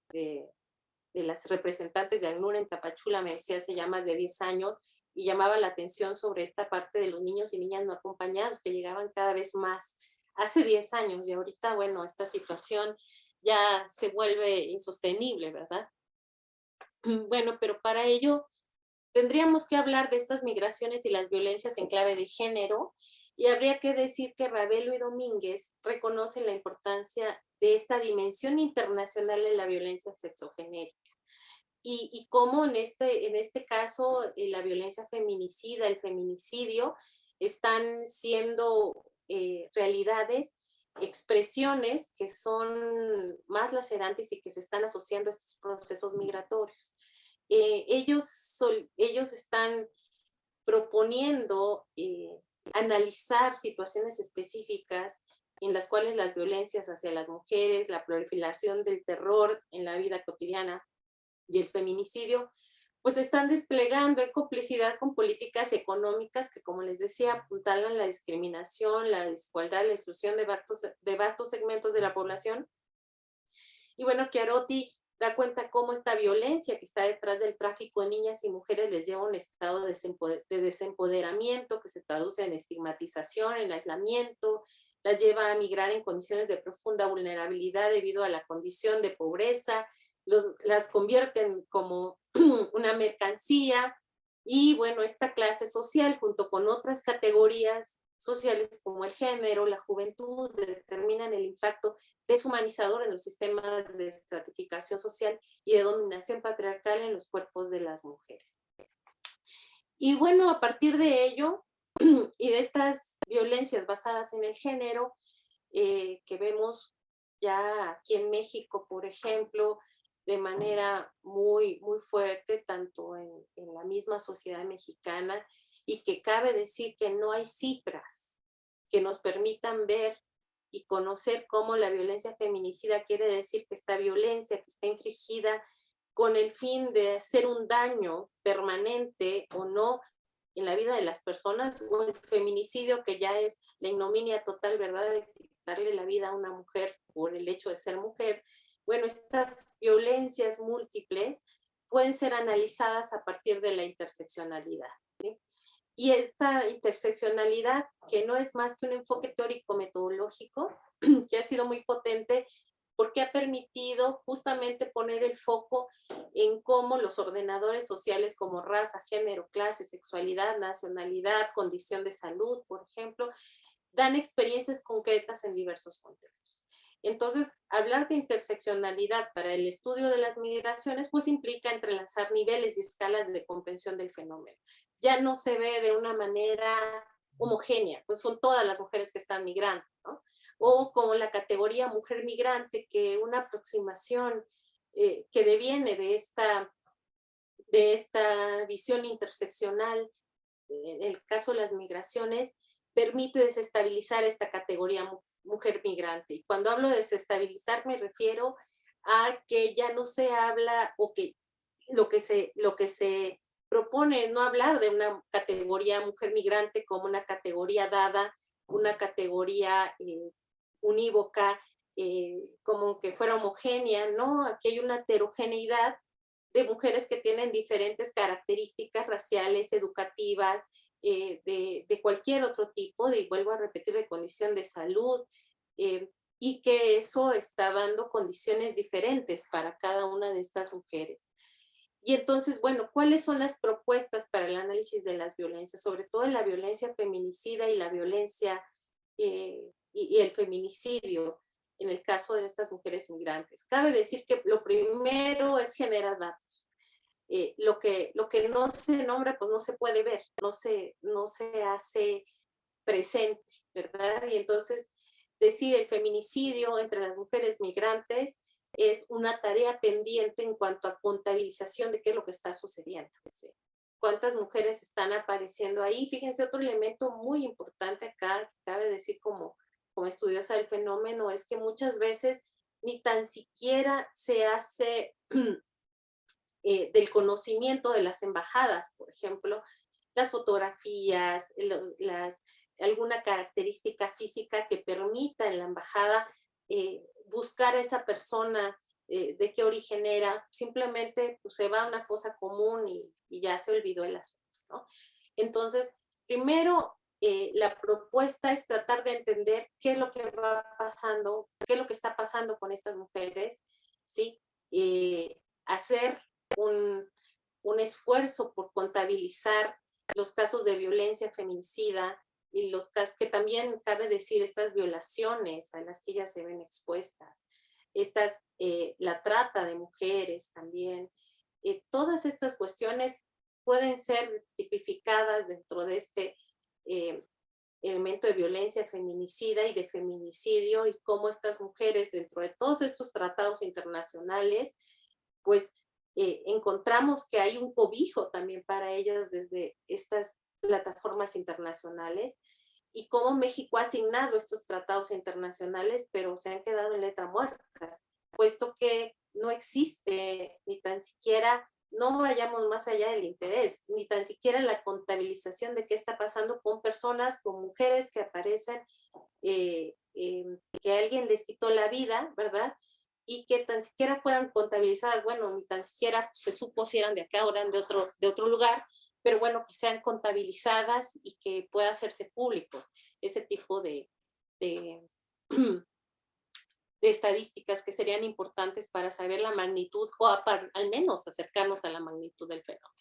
las representantes de ACNUR en Tapachula me decía hace ya más de 10 años, y llamaba la atención sobre esta parte de los niños y niñas no acompañados, que llegaban cada vez más hace 10 años, y ahorita, bueno, esta situación ya se vuelve insostenible, ¿verdad? Bueno, pero para ello tendríamos que hablar de estas migraciones y las violencias en clave de género, y habría que decir que Ravelo y Domínguez reconocen la importancia de esta dimensión internacional de la violencia sexogenérica. Y cómo en este caso la violencia feminicida, el feminicidio, están siendo realidades, expresiones que son más lacerantes y que se están asociando a estos procesos migratorios. Ellos están proponiendo analizar situaciones específicas en las cuales las violencias hacia las mujeres, la proliferación del terror en la vida cotidiana y el feminicidio, pues están desplegando en complicidad con políticas económicas que, como les decía, apuntalan la discriminación, la desigualdad, la exclusión de vastos segmentos de la población. Y bueno, Chiarotti da cuenta cómo esta violencia que está detrás del tráfico de niñas y mujeres les lleva a un estado de desempoderamiento que se traduce en estigmatización, en aislamiento, las lleva a migrar en condiciones de profunda vulnerabilidad debido a la condición de pobreza, las convierten como una mercancía, y bueno, esta clase social junto con otras categorías sociales como el género, la juventud, determinan el impacto deshumanizador en los sistemas de estratificación social y de dominación patriarcal en los cuerpos de las mujeres. Y bueno, a partir de ello y de estas violencias basadas en el género, que vemos ya aquí en México, por ejemplo, de manera muy, muy fuerte, tanto en la misma sociedad mexicana, y que cabe decir que no hay cifras que nos permitan ver y conocer cómo la violencia feminicida quiere decir que esta violencia que está infligida con el fin de hacer un daño permanente o no en la vida de las personas, o el feminicidio, que ya es la ignominia total, ¿verdad?, de quitarle la vida a una mujer por el hecho de ser mujer. Bueno, estas violencias múltiples pueden ser analizadas a partir de la interseccionalidad, ¿sí? Y esta interseccionalidad, que no es más que un enfoque teórico-metodológico, que ha sido muy potente porque ha permitido justamente poner el foco en cómo los ordenadores sociales como raza, género, clase, sexualidad, nacionalidad, condición de salud, por ejemplo, dan experiencias concretas en diversos contextos. Entonces, hablar de interseccionalidad para el estudio de las migraciones, pues implica entrelazar niveles y escalas de comprensión del fenómeno. Ya no se ve de una manera homogénea, pues son todas las mujeres que están migrando, ¿no? O como la categoría mujer migrante, que una aproximación que deviene de esta visión interseccional, en el caso de las migraciones, permite desestabilizar esta categoría mujer migrante. Y cuando hablo de desestabilizar me refiero a que ya no se habla, o que lo que se propone es no hablar de una categoría mujer migrante como una categoría dada, una categoría unívoca, como que fuera homogénea, ¿no? Aquí hay una heterogeneidad de mujeres que tienen diferentes características raciales, educativas, de cualquier otro tipo, y vuelvo a repetir, de condición de salud, y que eso está dando condiciones diferentes para cada una de estas mujeres. Y entonces, bueno, ¿cuáles son las propuestas para el análisis de las violencias? Sobre todo en la violencia feminicida y la violencia y el feminicidio en el caso de estas mujeres migrantes. Cabe decir que lo primero es generar datos. Lo que no se nombra, pues no se puede ver, no se hace presente, ¿verdad? Y entonces, decir el feminicidio entre las mujeres migrantes es una tarea pendiente en cuanto a contabilización de qué es lo que está sucediendo, ¿sí? ¿Cuántas mujeres están apareciendo ahí? Fíjense, otro elemento muy importante acá, que cabe decir como estudiosa del fenómeno, es que muchas veces ni tan siquiera se hace del conocimiento de las embajadas, por ejemplo, las fotografías, alguna característica física que permita en la embajada buscar a esa persona, de qué origen era. Simplemente pues, se va a una fosa común y ya se olvidó el asunto, ¿no? Entonces, primero, la propuesta es tratar de entender qué es lo que va pasando, qué es lo que está pasando con estas mujeres, ¿sí? Hacer un esfuerzo por contabilizar los casos de violencia feminicida y los casos que también cabe decir, estas violaciones a las que ellas se ven expuestas, la trata de mujeres también, todas estas cuestiones pueden ser tipificadas dentro de este elemento de violencia feminicida y de feminicidio, y cómo estas mujeres dentro de todos estos tratados internacionales, pues encontramos que hay un cobijo también para ellas desde estas plataformas internacionales, y cómo México ha asignado estos tratados internacionales, pero se han quedado en letra muerta, puesto que no existe ni tan siquiera, no vayamos más allá del interés, ni tan siquiera la contabilización de qué está pasando con personas, con mujeres que aparecen, que alguien les quitó la vida, ¿verdad? Y que tan siquiera fueran contabilizadas, bueno, ni tan siquiera se supo si eran de acá o eran de otro lugar, pero bueno, que sean contabilizadas y que pueda hacerse público ese tipo de estadísticas que serían importantes para saber la magnitud, o al menos acercarnos a la magnitud del fenómeno.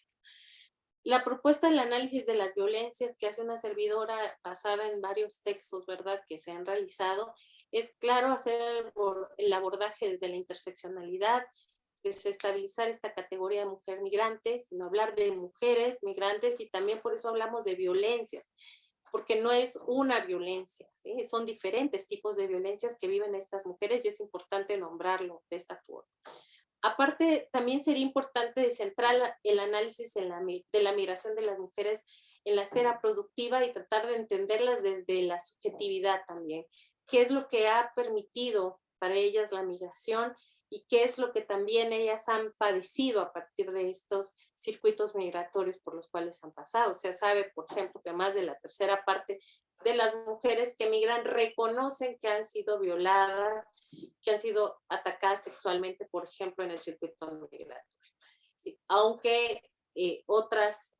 La propuesta del análisis de las violencias que hace una servidora basada en varios textos, ¿verdad?, que se han realizado, es claro hacer el abordaje desde la interseccionalidad, desestabilizar esta categoría de mujer migrante, sino hablar de mujeres migrantes, y también por eso hablamos de violencias, porque no es una violencia, ¿sí? Son diferentes tipos de violencias que viven estas mujeres y es importante nombrarlo de esta forma. Aparte, también sería importante centrar el análisis de la migración de las mujeres en la esfera productiva y tratar de entenderlas desde la subjetividad también. ¿Qué es lo que ha permitido para ellas la migración y qué es lo que también ellas han padecido a partir de estos circuitos migratorios por los cuales han pasado? O sea, sabe, por ejemplo, que más de la tercera parte de las mujeres que migran reconocen que han sido violadas, que han sido atacadas sexualmente, por ejemplo, en el circuito migratorio. Sí, aunque otros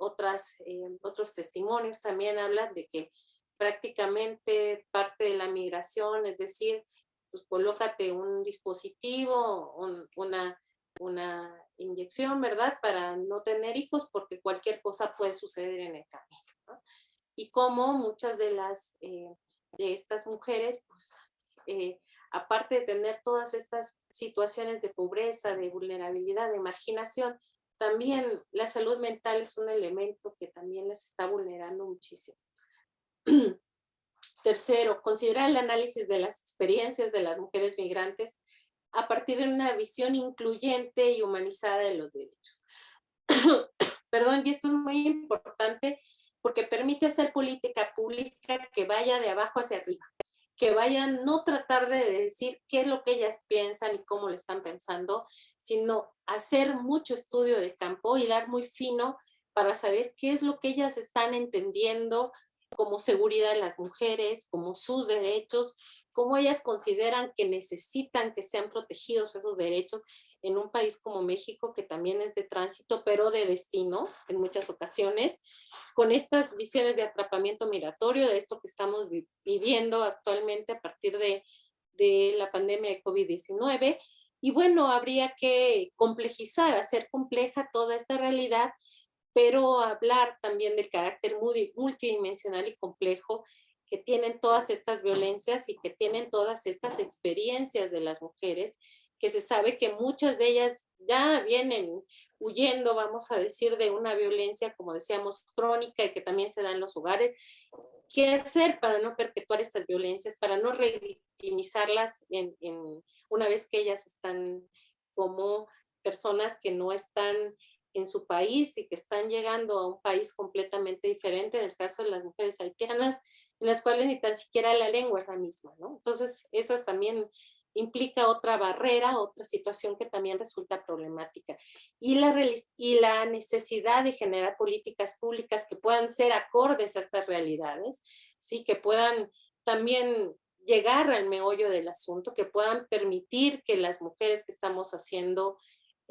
testimonios también hablan de que prácticamente parte de la migración, es decir, pues colócate un dispositivo, una inyección, ¿verdad?, para no tener hijos, porque cualquier cosa puede suceder en el camino, ¿no? Y como muchas de estas mujeres, pues, aparte de tener todas estas situaciones de pobreza, de vulnerabilidad, de marginación, también la salud mental es un elemento que también les está vulnerando muchísimo. Tercero, considerar el análisis de las experiencias de las mujeres migrantes a partir de una visión incluyente y humanizada de los derechos. Perdón, y esto es muy importante porque permite hacer política pública que vaya de abajo hacia arriba, que vayan no tratar de decir qué es lo que ellas piensan y cómo lo están pensando, sino hacer mucho estudio de campo, hilar muy fino para saber qué es lo que ellas están entendiendo como seguridad de las mujeres, como sus derechos, cómo ellas consideran que necesitan que sean protegidos esos derechos en un país como México, que también es de tránsito, pero de destino en muchas ocasiones, con estas visiones de atrapamiento migratorio, de esto que estamos viviendo actualmente a partir de la pandemia de COVID-19. Y bueno, habría que complejizar, hacer compleja toda esta realidad, pero hablar también del carácter multidimensional y complejo que tienen todas estas violencias y que tienen todas estas experiencias de las mujeres, que se sabe que muchas de ellas ya vienen huyendo, vamos a decir, de una violencia, como decíamos, crónica y que también se da en los hogares. ¿Qué hacer para no perpetuar estas violencias, para no revictimizarlas una vez que ellas están como personas que no están en su país y que están llegando a un país completamente diferente, en el caso de las mujeres haitianas, en las cuales ni tan siquiera la lengua es la misma, ¿no? Entonces, eso también implica otra barrera, otra situación que también resulta problemática. Y la necesidad de generar políticas públicas que puedan ser acordes a estas realidades, ¿sí? Que puedan también llegar al meollo del asunto, que puedan permitir que las mujeres que estamos haciendo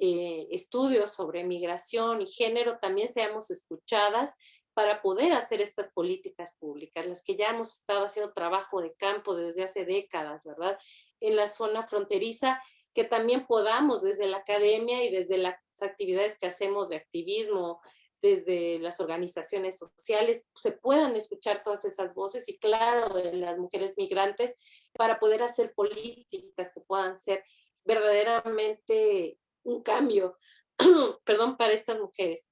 estudios sobre migración y género también seamos escuchadas para poder hacer estas políticas públicas, las que ya hemos estado haciendo trabajo de campo desde hace décadas, ¿verdad? En la zona fronteriza, que también podamos desde la academia y desde las actividades que hacemos de activismo, desde las organizaciones sociales, se puedan escuchar todas esas voces y claro, de las mujeres migrantes, para poder hacer políticas que puedan ser verdaderamente un cambio, perdón, para estas mujeres.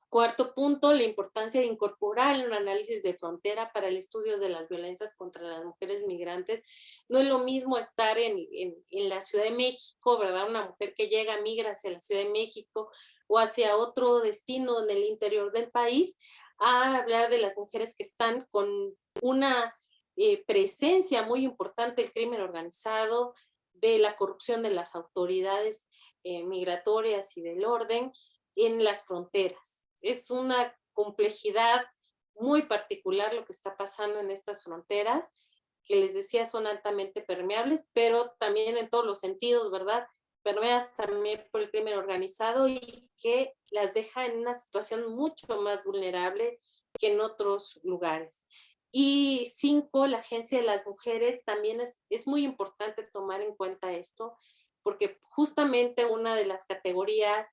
Cuarto punto, la importancia de incorporar un análisis de frontera para el estudio de las violencias contra las mujeres migrantes. No es lo mismo estar en la Ciudad de México, ¿verdad? Una mujer que llega, migra hacia la Ciudad de México o hacia otro destino en el interior del país, a hablar de las mujeres que están con una presencia muy importante del crimen organizado, de la corrupción de las autoridades migratorias y del orden en las fronteras. Es una complejidad muy particular lo que está pasando en estas fronteras, que les decía son altamente permeables, pero también en todos los sentidos, ¿verdad? Permeadas también por el crimen organizado y que las deja en una situación mucho más vulnerable que en otros lugares. Y 5, la Agencia de las Mujeres, también es muy importante tomar en cuenta esto, porque justamente una de las categorías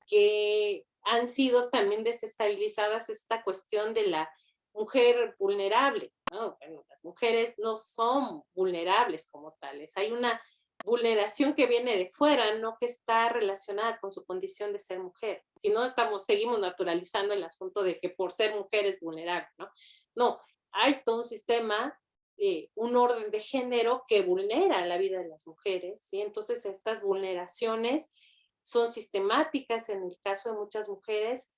que han sido también desestabilizadas es esta cuestión de la mujer vulnerable, ¿no? Bueno, las mujeres no son vulnerables como tales, hay una vulneración que viene de fuera, no que está relacionada con su condición de ser mujer, si no seguimos naturalizando el asunto de que por ser mujer es vulnerable, ¿no? No, hay todo un sistema, un orden de género que vulnera la vida de las mujeres, ¿sí? Entonces estas vulneraciones son sistemáticas en el caso de muchas mujeres,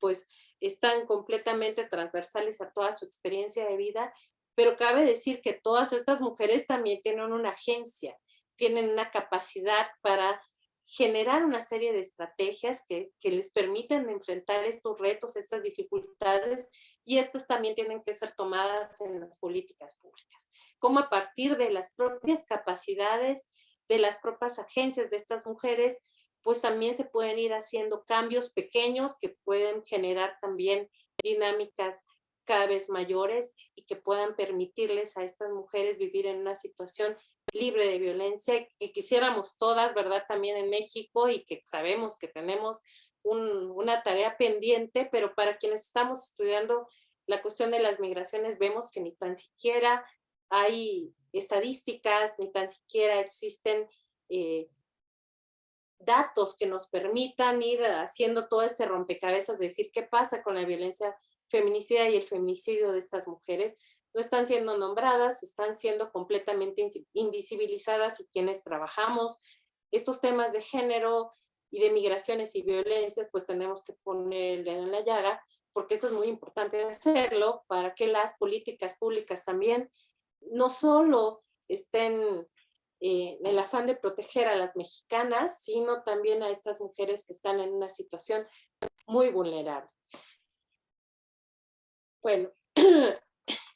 pues están completamente transversales a toda su experiencia de vida, pero cabe decir que todas estas mujeres también tienen una agencia, tienen una capacidad para generar una serie de estrategias que les permiten enfrentar estos retos, estas dificultades, y estas también tienen que ser tomadas en las políticas públicas. Como a partir de las propias capacidades de las propias agencias de estas mujeres, pues también se pueden ir haciendo cambios pequeños que pueden generar también dinámicas cada vez mayores y que puedan permitirles a estas mujeres vivir en una situación libre de violencia que quisiéramos todas, ¿verdad? También en México, y que sabemos que tenemos una tarea pendiente, pero para quienes estamos estudiando la cuestión de las migraciones vemos que ni tan siquiera hay estadísticas, ni tan siquiera existen datos que nos permitan ir haciendo todo este rompecabezas de decir qué pasa con la violencia feminicida y el feminicidio de estas mujeres. No están siendo nombradas, están siendo completamente invisibilizadas, y quienes trabajamos estos temas de género y de migraciones y violencias, pues tenemos que poner el dedo en la llaga, porque eso es muy importante hacerlo para que las políticas públicas también no solo estén en el afán de proteger a las mexicanas, sino también a estas mujeres que están en una situación muy vulnerable. Bueno,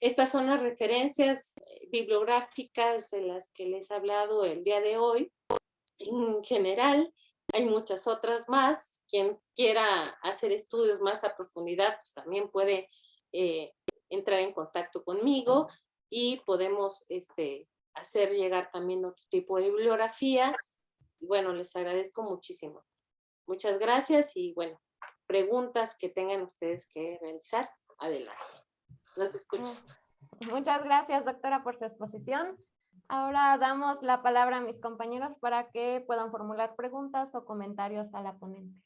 estas son las referencias bibliográficas de las que les he hablado el día de hoy. En general, hay muchas otras más. Quien quiera hacer estudios más a profundidad, pues también puede entrar en contacto conmigo y podemos hacer llegar también otro tipo de bibliografía. Y bueno, les agradezco muchísimo. Muchas gracias y bueno, preguntas que tengan ustedes que realizar, adelante. Los escucho. Muchas gracias, doctora, por su exposición. Ahora damos la palabra a mis compañeros para que puedan formular preguntas o comentarios a la ponente.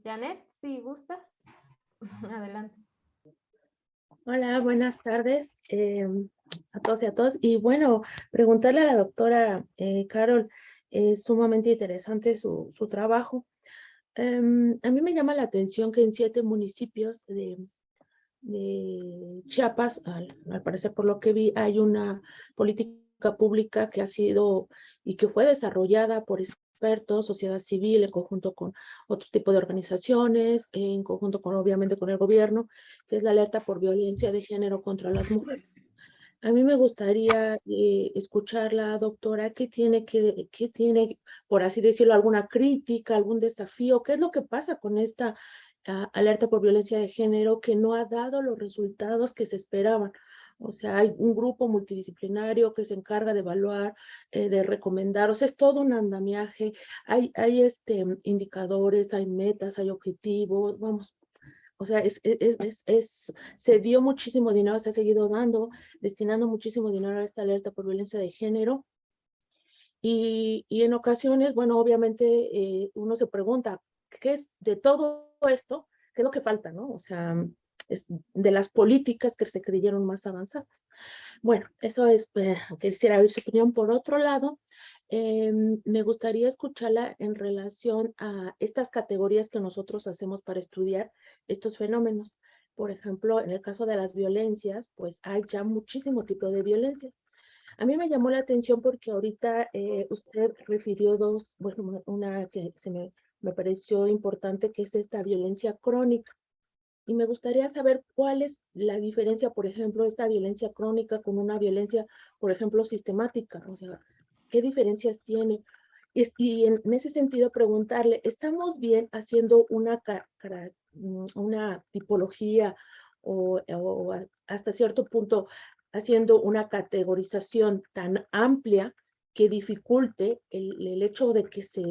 Janet, si gustas, adelante. Hola, buenas tardes a todos y a todas. Y bueno, preguntarle a la doctora Carol, es sumamente interesante su trabajo. A mí me llama la atención que en 7 municipios de Chiapas, al parecer por lo que vi, hay una política pública que ha sido y que fue desarrollada por expertos, sociedad civil, en conjunto con otro tipo de organizaciones, en conjunto con, obviamente, con el gobierno, que es la alerta por violencia de género contra las mujeres. A mí me gustaría escuchar la doctora qué tiene, por así decirlo, alguna crítica, algún desafío, qué es lo que pasa con esta alerta por violencia de género que no ha dado los resultados que se esperaban. O sea, hay un grupo multidisciplinario que se encarga de evaluar, de recomendar, o sea, es todo un andamiaje, hay indicadores, hay metas, hay objetivos, vamos. O sea, se dio muchísimo dinero, se ha seguido destinando muchísimo dinero a esta alerta por violencia de género. Y en ocasiones, bueno, obviamente uno se pregunta, ¿qué es de todo esto? ¿Qué es lo que falta, no? O sea, es de las políticas que se creyeron más avanzadas. Bueno, eso es, quisiera oír su opinión. Por otro lado, me gustaría escucharla en relación a estas categorías que nosotros hacemos para estudiar estos fenómenos. Por ejemplo, en el caso de las violencias, pues hay ya muchísimo tipo de violencias. A mí me llamó la atención porque ahorita usted refirió dos, bueno, una que me pareció importante, que es esta violencia crónica. Y me gustaría saber cuál es la diferencia, por ejemplo, esta violencia crónica con una violencia, por ejemplo, sistemática. O sea, ¿qué diferencias tiene? Y en ese sentido preguntarle, ¿estamos bien haciendo una tipología o hasta cierto punto haciendo una categorización tan amplia que dificulte el hecho de que se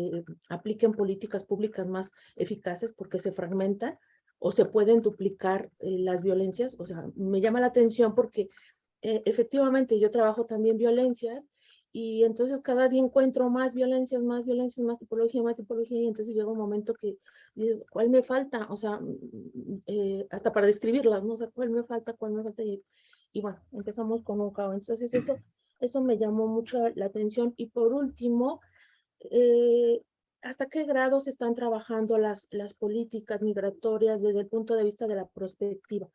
apliquen políticas públicas más eficaces porque se fragmentan o se pueden duplicar las violencias? O sea, me llama la atención porque efectivamente yo trabajo también violencias y entonces cada día encuentro más violencias, más tipología, y entonces llega un momento que dices, ¿cuál me falta? O sea, hasta para describirlas, ¿no? O sea, ¿cuál me falta? Y bueno, empezamos con un caos. Entonces eso me llamó mucho la atención. Y por último, ¿hasta qué grado se están trabajando las políticas migratorias desde el punto de vista de la prospectiva?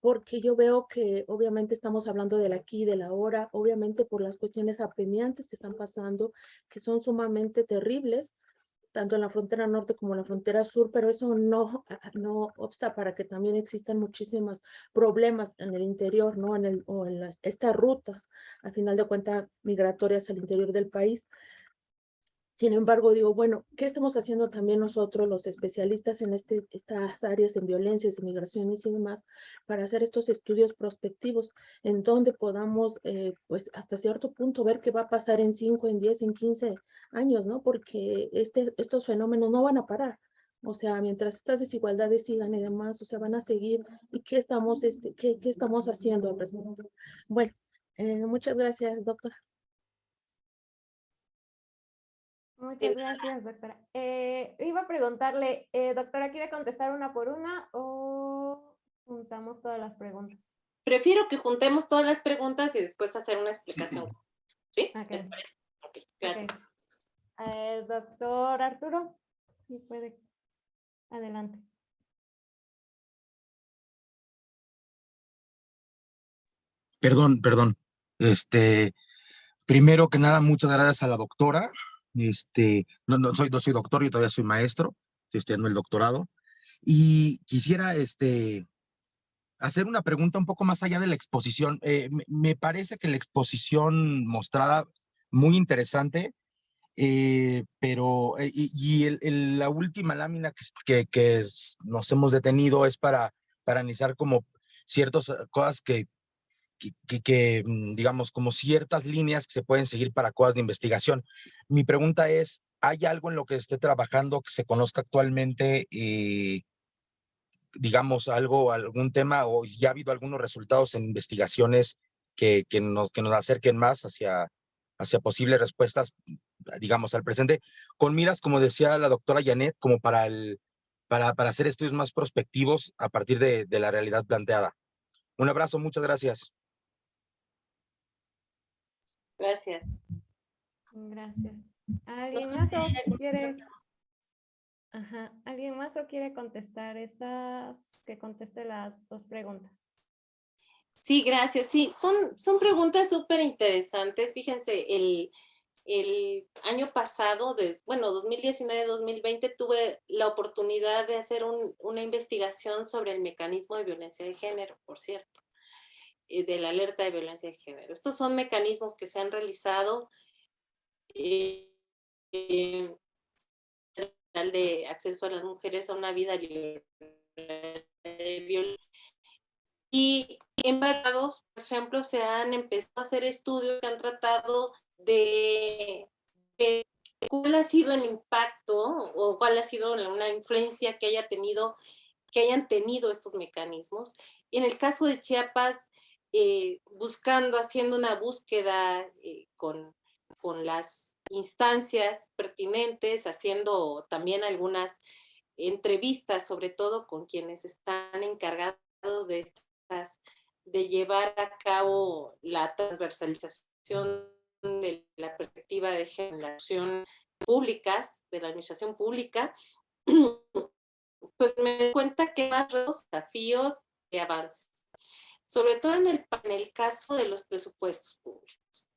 Porque yo veo que obviamente estamos hablando del aquí y del ahora, obviamente por las cuestiones apremiantes que están pasando, que son sumamente terribles, tanto en la frontera norte como en la frontera sur, pero eso no obsta para que también existan muchísimos problemas en el interior, ¿no? Estas rutas, al final de cuentas, migratorias al interior del país. Sin embargo, digo, bueno, ¿qué estamos haciendo también nosotros, los especialistas en estas áreas, en violencias, en migraciones y demás, para hacer estos estudios prospectivos en donde podamos, pues, hasta cierto punto ver qué va a pasar en 5, en 10, en 15 años, ¿no? Porque estos fenómenos no van a parar. O sea, mientras estas desigualdades sigan y demás, o sea, van a seguir. ¿Y qué estamos, qué estamos haciendo al respecto? Bueno, muchas gracias, doctora. Muchas gracias, doctora. Iba a preguntarle, doctora, ¿quiere contestar una por una o juntamos todas las preguntas? Prefiero que juntemos todas las preguntas y después hacer una explicación. ¿Sí? Ok. ¿Les parece? Ok, gracias. Ok. Doctor Arturo, sí puede. Adelante. Perdón. Primero que nada, muchas gracias a la doctora. No soy doctor, yo todavía soy maestro, estoy estudiando el doctorado. Y quisiera hacer una pregunta un poco más allá de la exposición. Me parece que la exposición mostrada muy interesante, pero la última lámina que nos hemos detenido es para analizar como ciertas cosas digamos, como ciertas líneas que se pueden seguir para cosas de investigación. Mi pregunta es, ¿hay algo en lo que esté trabajando que se conozca actualmente, digamos, algún tema, o ya ha habido algunos resultados en investigaciones que nos acerquen más hacia posibles respuestas, digamos, al presente, con miras, como decía la doctora Janet, como para hacer estudios más prospectivos a partir de la realidad planteada? Un abrazo, muchas gracias. Gracias. Gracias. ¿Alguien No sé más si o hay algún- quiere? Ajá. ¿Alguien más o quiere contestar que conteste las dos preguntas? Sí, gracias. Sí, son preguntas súper interesantes. Fíjense, el año pasado, 2019-2020, tuve la oportunidad de hacer una investigación sobre el mecanismo de violencia de género, por cierto, de la alerta de violencia de género. Estos son mecanismos que se han realizado eh, de acceso a las mujeres a una vida libre de violencia. Y en Barbados, por ejemplo, se han empezado a hacer estudios que han tratado de cuál ha sido el impacto o cuál ha sido una influencia que hayan tenido estos mecanismos. Y en el caso de Chiapas, haciendo una búsqueda con las instancias pertinentes, haciendo también algunas entrevistas, sobre todo con quienes están encargados de llevar a cabo la transversalización de la perspectiva de generación públicas, de la administración pública, pues me doy cuenta que hay más desafíos que avances, sobre todo en el caso de los presupuestos públicos.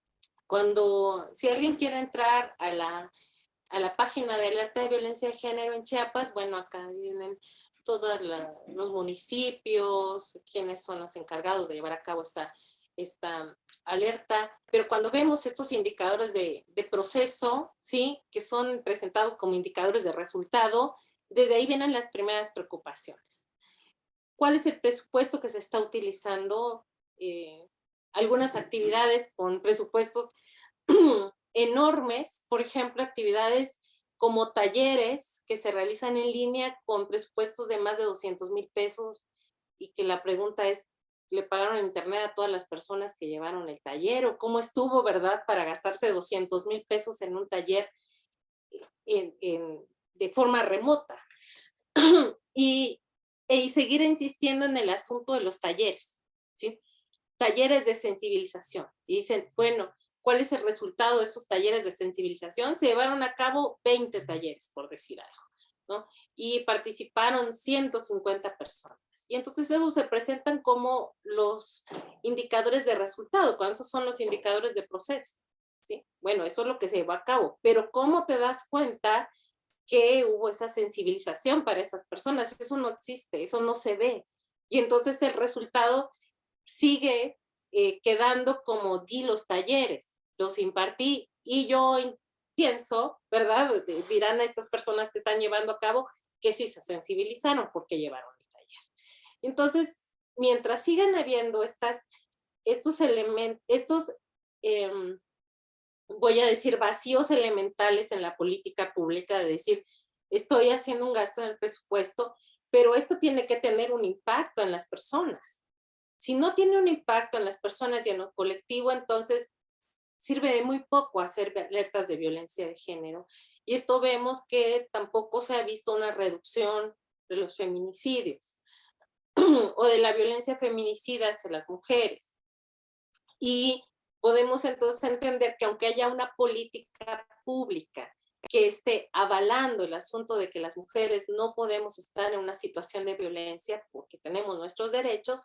Si alguien quiere entrar a la página de alerta de violencia de género en Chiapas, bueno, acá vienen todos los municipios, quienes son los encargados de llevar a cabo esta alerta, pero cuando vemos estos indicadores de proceso, ¿sí?, que son presentados como indicadores de resultado, desde ahí vienen las primeras preocupaciones. ¿Cuál es el presupuesto que se está utilizando? Algunas actividades con presupuestos enormes, por ejemplo, actividades como talleres que se realizan en línea con presupuestos de más de 200,000 pesos, y que la pregunta es, ¿le pagaron en internet a todas las personas que llevaron el taller? ¿O cómo estuvo, verdad, para gastarse 200,000 pesos en un taller de forma remota? y seguir insistiendo en el asunto de los talleres, ¿sí? Talleres de sensibilización. Y dicen, bueno, ¿cuál es el resultado de esos talleres de sensibilización? Se llevaron a cabo 20 talleres, por decir algo, ¿no? Y participaron 150 personas. Y entonces esos se presentan como los indicadores de resultado, cuando esos son los indicadores de proceso, ¿sí? Bueno, eso es lo que se llevó a cabo. Pero ¿cómo te das cuenta que hubo esa sensibilización para esas personas? Eso no existe, eso no se ve. Y entonces el resultado sigue quedando como di los talleres, los impartí, y yo pienso, ¿verdad? Dirán a estas personas que están llevando a cabo que sí se sensibilizaron porque llevaron el taller. Entonces, mientras sigan habiendo estos elementos, voy a decir, vacíos elementales en la política pública, de decir, estoy haciendo un gasto en el presupuesto, pero esto tiene que tener un impacto en las personas. Si no tiene un impacto en las personas y en lo colectivo, entonces sirve de muy poco hacer alertas de violencia de género. Y esto vemos que tampoco se ha visto una reducción de los feminicidios o de la violencia feminicida hacia las mujeres. Y podemos entonces entender que aunque haya una política pública que esté avalando el asunto de que las mujeres no podemos estar en una situación de violencia porque tenemos nuestros derechos,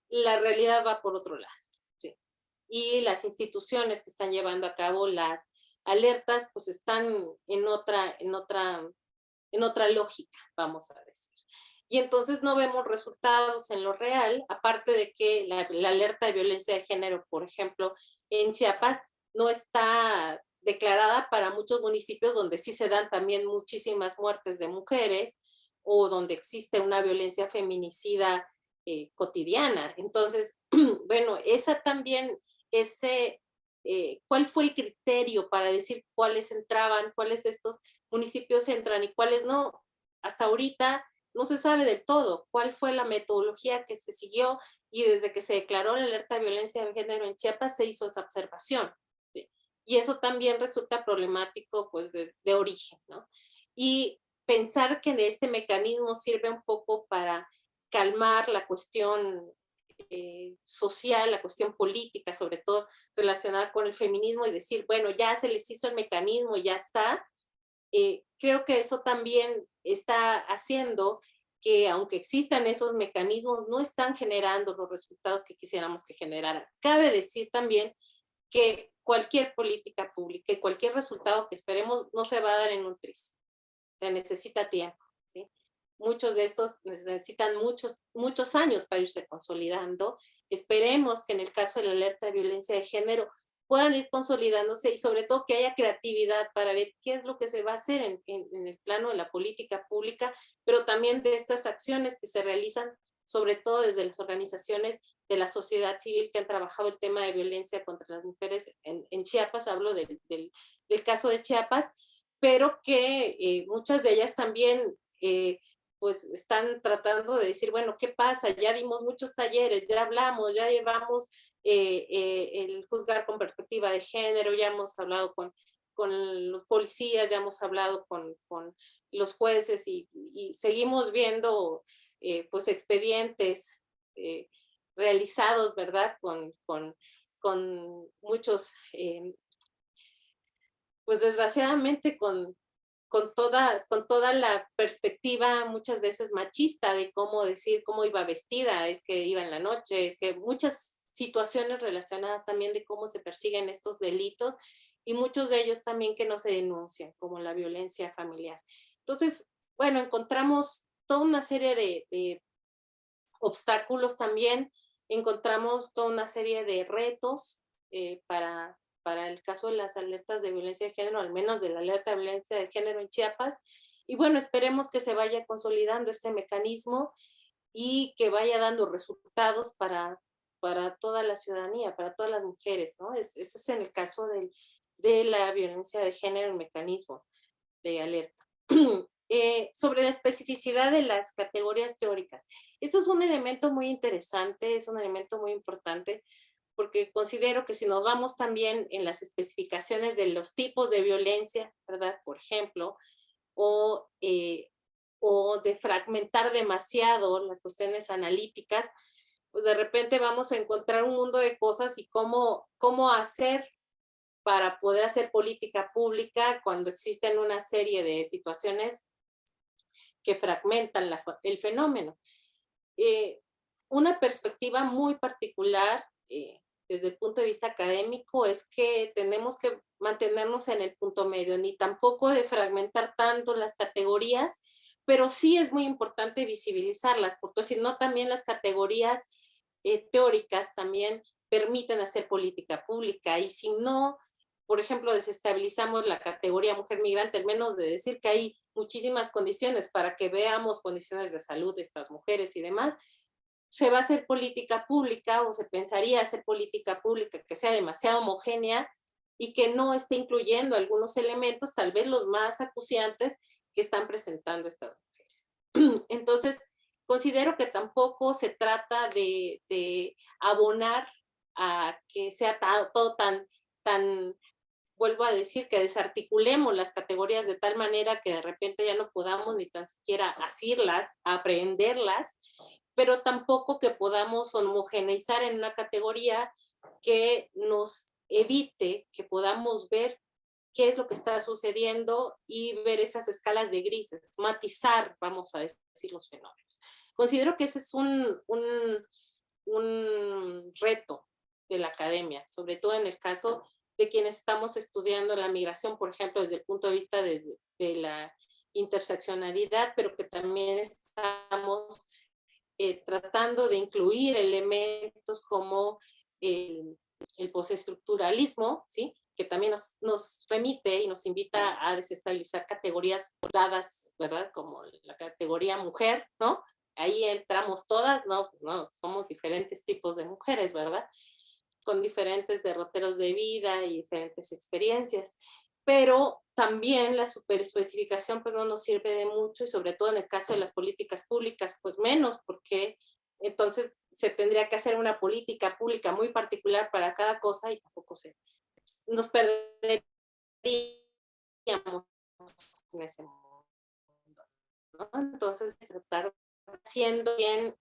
la realidad va por otro lado. ¿Sí? Y las instituciones que están llevando a cabo las alertas pues están en otra lógica, vamos a decir. Y entonces no vemos resultados en lo real, aparte de que la alerta de violencia de género, por ejemplo, en Chiapas, no está declarada para muchos municipios donde sí se dan también muchísimas muertes de mujeres o donde existe una violencia feminicida cotidiana. Entonces, bueno, esa también, ¿cuál fue el criterio para decir cuáles entraban, cuáles de estos municipios entran y cuáles no? Hasta ahorita no se sabe del todo cuál fue la metodología que se siguió y desde que se declaró la alerta de violencia de género en Chiapas se hizo esa observación. ¿Sí? Y eso también resulta problemático pues de origen, ¿no? Y pensar que este mecanismo sirve un poco para calmar la cuestión social, la cuestión política, sobre todo relacionada con el feminismo y decir, bueno, ya se les hizo el mecanismo, ya está. Creo que eso también está haciendo que aunque existan esos mecanismos, no están generando los resultados que quisiéramos que generaran. Cabe decir también que cualquier política pública y cualquier resultado que esperemos no se va a dar en un tris. Se necesita tiempo, ¿sí? Muchos de estos necesitan muchos años para irse consolidando. Esperemos que en el caso de la alerta de violencia de género puedan ir consolidándose y sobre todo que haya creatividad para ver qué es lo que se va a hacer en el plano de la política pública, pero también de estas acciones que se realizan, sobre todo desde las organizaciones de la sociedad civil que han trabajado el tema de violencia contra las mujeres en Chiapas, hablo del caso de Chiapas, pero que muchas de ellas también pues están tratando de decir, bueno, ¿qué pasa? Ya dimos muchos talleres, ya hablamos, ya llevamos el juzgar con perspectiva de género, ya hemos hablado con los policías, ya hemos hablado con los jueces y seguimos viendo pues expedientes realizados, ¿verdad? Con muchos, pues desgraciadamente con toda la perspectiva muchas veces machista de cómo decir, cómo iba vestida, es que iba en la noche, es que muchas situaciones relacionadas también de cómo se persiguen estos delitos y muchos de ellos también que no se denuncian, como la violencia familiar. Entonces, bueno, encontramos toda una serie de obstáculos también, encontramos toda una serie de retos para el caso de las alertas de violencia de género, al menos de la alerta de violencia de género en Chiapas. Y bueno, esperemos que se vaya consolidando este mecanismo y que vaya dando resultados para toda la ciudadanía, para todas las mujeres, ¿no? Ese es en el caso de la violencia de género, el mecanismo de alerta. Sobre la especificidad de las categorías teóricas. Esto es un elemento muy interesante, es un elemento muy importante, porque considero que si nos vamos también en las especificaciones de los tipos de violencia, ¿verdad? Por ejemplo, o de fragmentar demasiado las cuestiones analíticas, pues de repente vamos a encontrar un mundo de cosas y cómo hacer para poder hacer política pública cuando existen una serie de situaciones que fragmentan el fenómeno. Una perspectiva muy particular desde el punto de vista académico es que tenemos que mantenernos en el punto medio, ni tampoco de fragmentar tanto las categorías, pero sí es muy importante visibilizarlas, porque si no también las categorías teóricas también permiten hacer política pública, y si no, por ejemplo, desestabilizamos la categoría mujer migrante, al menos de decir que hay muchísimas condiciones para que veamos condiciones de salud de estas mujeres y demás, se va a hacer política pública o se pensaría hacer política pública que sea demasiado homogénea y que no esté incluyendo algunos elementos, tal vez los más acuciantes, que están presentando estas mujeres. Entonces, considero que tampoco se trata de abonar a que sea todo tan, vuelvo a decir, que desarticulemos las categorías de tal manera que de repente ya no podamos ni tan siquiera asirlas, aprenderlas, pero tampoco que podamos homogeneizar en una categoría que nos evite que podamos ver qué es lo que está sucediendo y ver esas escalas de grises, matizar, vamos a decir, los fenómenos. Considero que ese es un reto de la academia, sobre todo en el caso de quienes estamos estudiando la migración, por ejemplo, desde el punto de vista de la interseccionalidad, pero que también estamos tratando de incluir elementos como el postestructuralismo, ¿sí? Que también nos remite y nos invita a desestabilizar categorías dadas, ¿verdad? Como la categoría mujer, ¿no? Ahí entramos todas, no, no, somos diferentes tipos de mujeres, ¿verdad? Con diferentes derroteros de vida y diferentes experiencias. Pero también la superespecificación pues no nos sirve de mucho, y sobre todo en el caso de las políticas públicas, pues menos, porque entonces se tendría que hacer una política pública muy particular para cada cosa y tampoco nos perderíamos en ese mundo, ¿no? Entonces, tratar haciendo bien,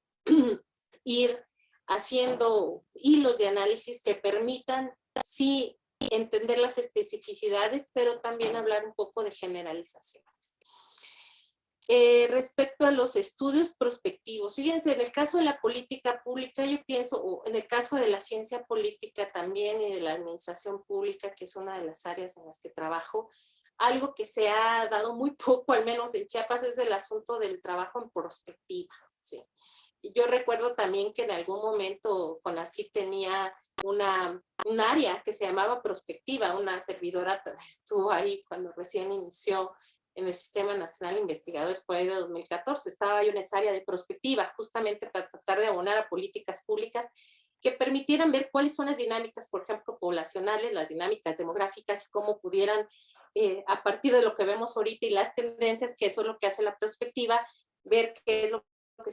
ir haciendo hilos de análisis que permitan, sí, entender las especificidades, pero también hablar un poco de generalizaciones. Respecto a los estudios prospectivos, fíjense, en el caso de la política pública, yo pienso, o en el caso de la ciencia política también y de la administración pública, que es una de las áreas en las que trabajo, algo que se ha dado muy poco, al menos en Chiapas, es el asunto del trabajo en prospectiva, ¿sí? Yo recuerdo también que en algún momento CONACYT tenía un área que se llamaba prospectiva, una servidora estuvo ahí cuando recién inició en el Sistema Nacional de Investigadores por ahí de 2014, estaba ahí una área de prospectiva, justamente para tratar de abonar a políticas públicas que permitieran ver cuáles son las dinámicas, por ejemplo, poblacionales, las dinámicas demográficas y cómo pudieran, a partir de lo que vemos ahorita y las tendencias, que eso es lo que hace la prospectiva, ver qué es lo que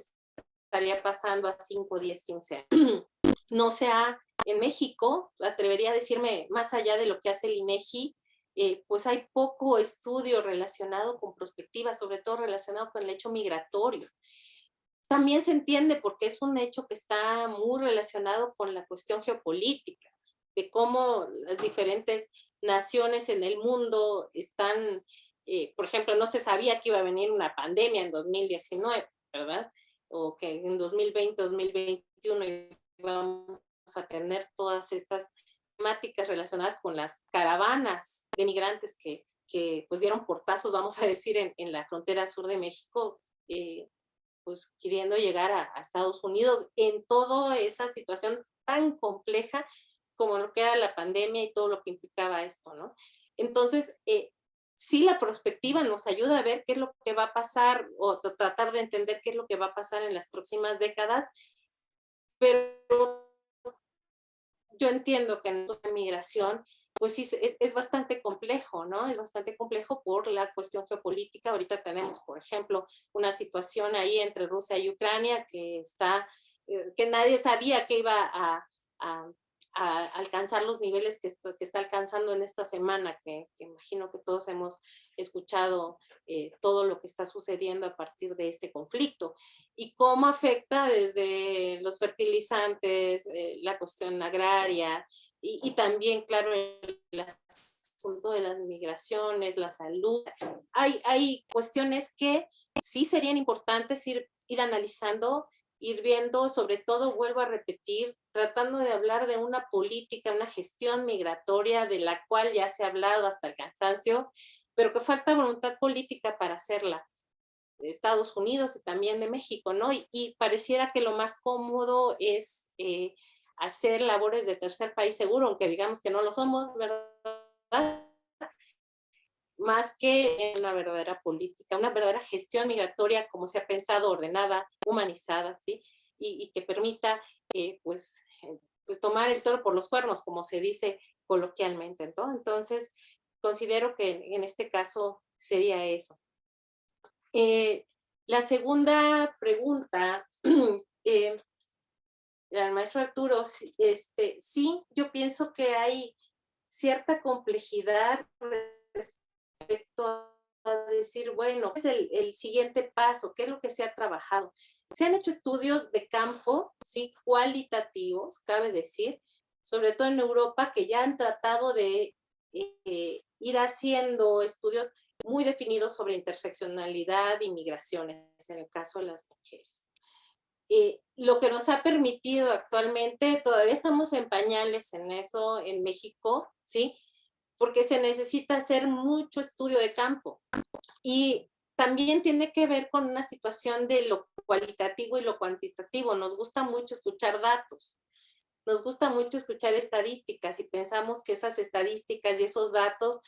estaría pasando a 5, 10, 15 años. No se ha, en México, atrevería a decirme, más allá de lo que hace el INEGI, pues hay poco estudio relacionado con prospectiva, sobre todo relacionado con el hecho migratorio. También se entiende porque es un hecho que está muy relacionado con la cuestión geopolítica, de cómo las diferentes naciones en el mundo están, por ejemplo, no se sabía que iba a venir una pandemia en 2019, ¿verdad? O que en 2020, 2021 íbamos a tener todas estas temáticas relacionadas con las caravanas de migrantes que pues dieron portazos, vamos a decir, en la frontera sur de México, pues queriendo llegar a Estados Unidos en toda esa situación tan compleja como lo que era la pandemia y todo lo que implicaba esto, ¿no? Entonces, sí, la prospectiva nos ayuda a ver qué es lo que va a pasar o tratar de entender qué es lo que va a pasar en las próximas décadas, pero yo entiendo que en la migración, pues sí, es bastante complejo, ¿no? Es bastante complejo por la cuestión geopolítica. Ahorita tenemos, por ejemplo, una situación ahí entre Rusia y Ucrania que está, que nadie sabía que iba a alcanzar los niveles que está alcanzando en esta semana, que imagino que todos hemos escuchado todo lo que está sucediendo a partir de este conflicto y cómo afecta desde los fertilizantes, la cuestión agraria y también, claro, el asunto de las migraciones, la salud. Hay cuestiones que sí serían importantes ir analizando, ir viendo, sobre todo, vuelvo a repetir, tratando de hablar de una política, una gestión migratoria de la cual ya se ha hablado hasta el cansancio, pero que falta voluntad política para hacerla, de Estados Unidos y también de México, ¿no? Y pareciera que lo más cómodo es hacer labores de tercer país seguro, aunque digamos que no lo somos, ¿verdad? Más que en una verdadera política, una verdadera gestión migratoria como se ha pensado, ordenada, humanizada, ¿sí? Y que permita, pues tomar el toro por los cuernos, como se dice coloquialmente, ¿no? Entonces, considero que en este caso sería eso. La segunda pregunta, al maestro Arturo, sí, yo pienso que hay cierta complejidad respecto a decir, bueno, ¿qué es el siguiente paso? ¿Qué es lo que se ha trabajado? Se han hecho estudios de campo, sí, cualitativos, cabe decir, sobre todo en Europa, que ya han tratado de ir haciendo estudios muy definidos sobre interseccionalidad y migraciones, en el caso de las mujeres. Lo que nos ha permitido actualmente, todavía estamos en pañales en eso, en México, ¿sí? Porque se necesita hacer mucho estudio de campo. Y también tiene que ver con una situación de lo cualitativo y lo cuantitativo. Nos gusta mucho escuchar datos, nos gusta mucho escuchar estadísticas y pensamos que esas estadísticas y esos datos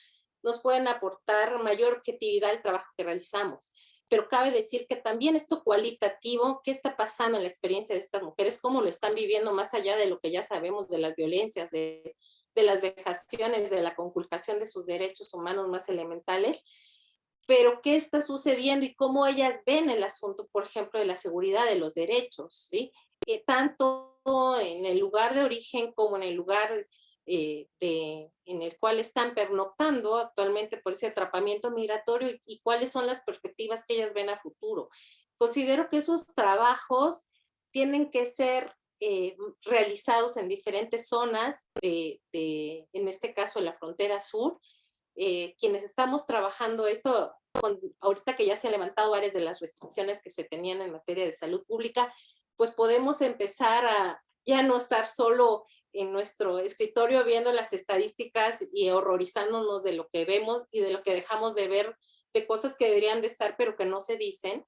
nos pueden aportar mayor objetividad al trabajo que realizamos. Pero cabe decir que también esto cualitativo, ¿qué está pasando en la experiencia de estas mujeres? ¿Cómo lo están viviendo más allá de lo que ya sabemos de las violencias, de las vejaciones, de la conculcación de sus derechos humanos más elementales? Pero ¿qué está sucediendo y cómo ellas ven el asunto, por ejemplo, de la seguridad de los derechos? ¿Sí? Tanto en el lugar de origen como en el lugar en el cual están pernoctando actualmente por ese atrapamiento migratorio y cuáles son las perspectivas que ellas ven a futuro. Considero que esos trabajos tienen que ser realizados en diferentes zonas, en este caso en la frontera sur. Quienes estamos trabajando esto, ahorita que ya se han levantado varias de las restricciones que se tenían en materia de salud pública, pues podemos empezar a ya no estar solo en nuestro escritorio viendo las estadísticas y horrorizándonos de lo que vemos y de lo que dejamos de ver, de cosas que deberían de estar pero que no se dicen,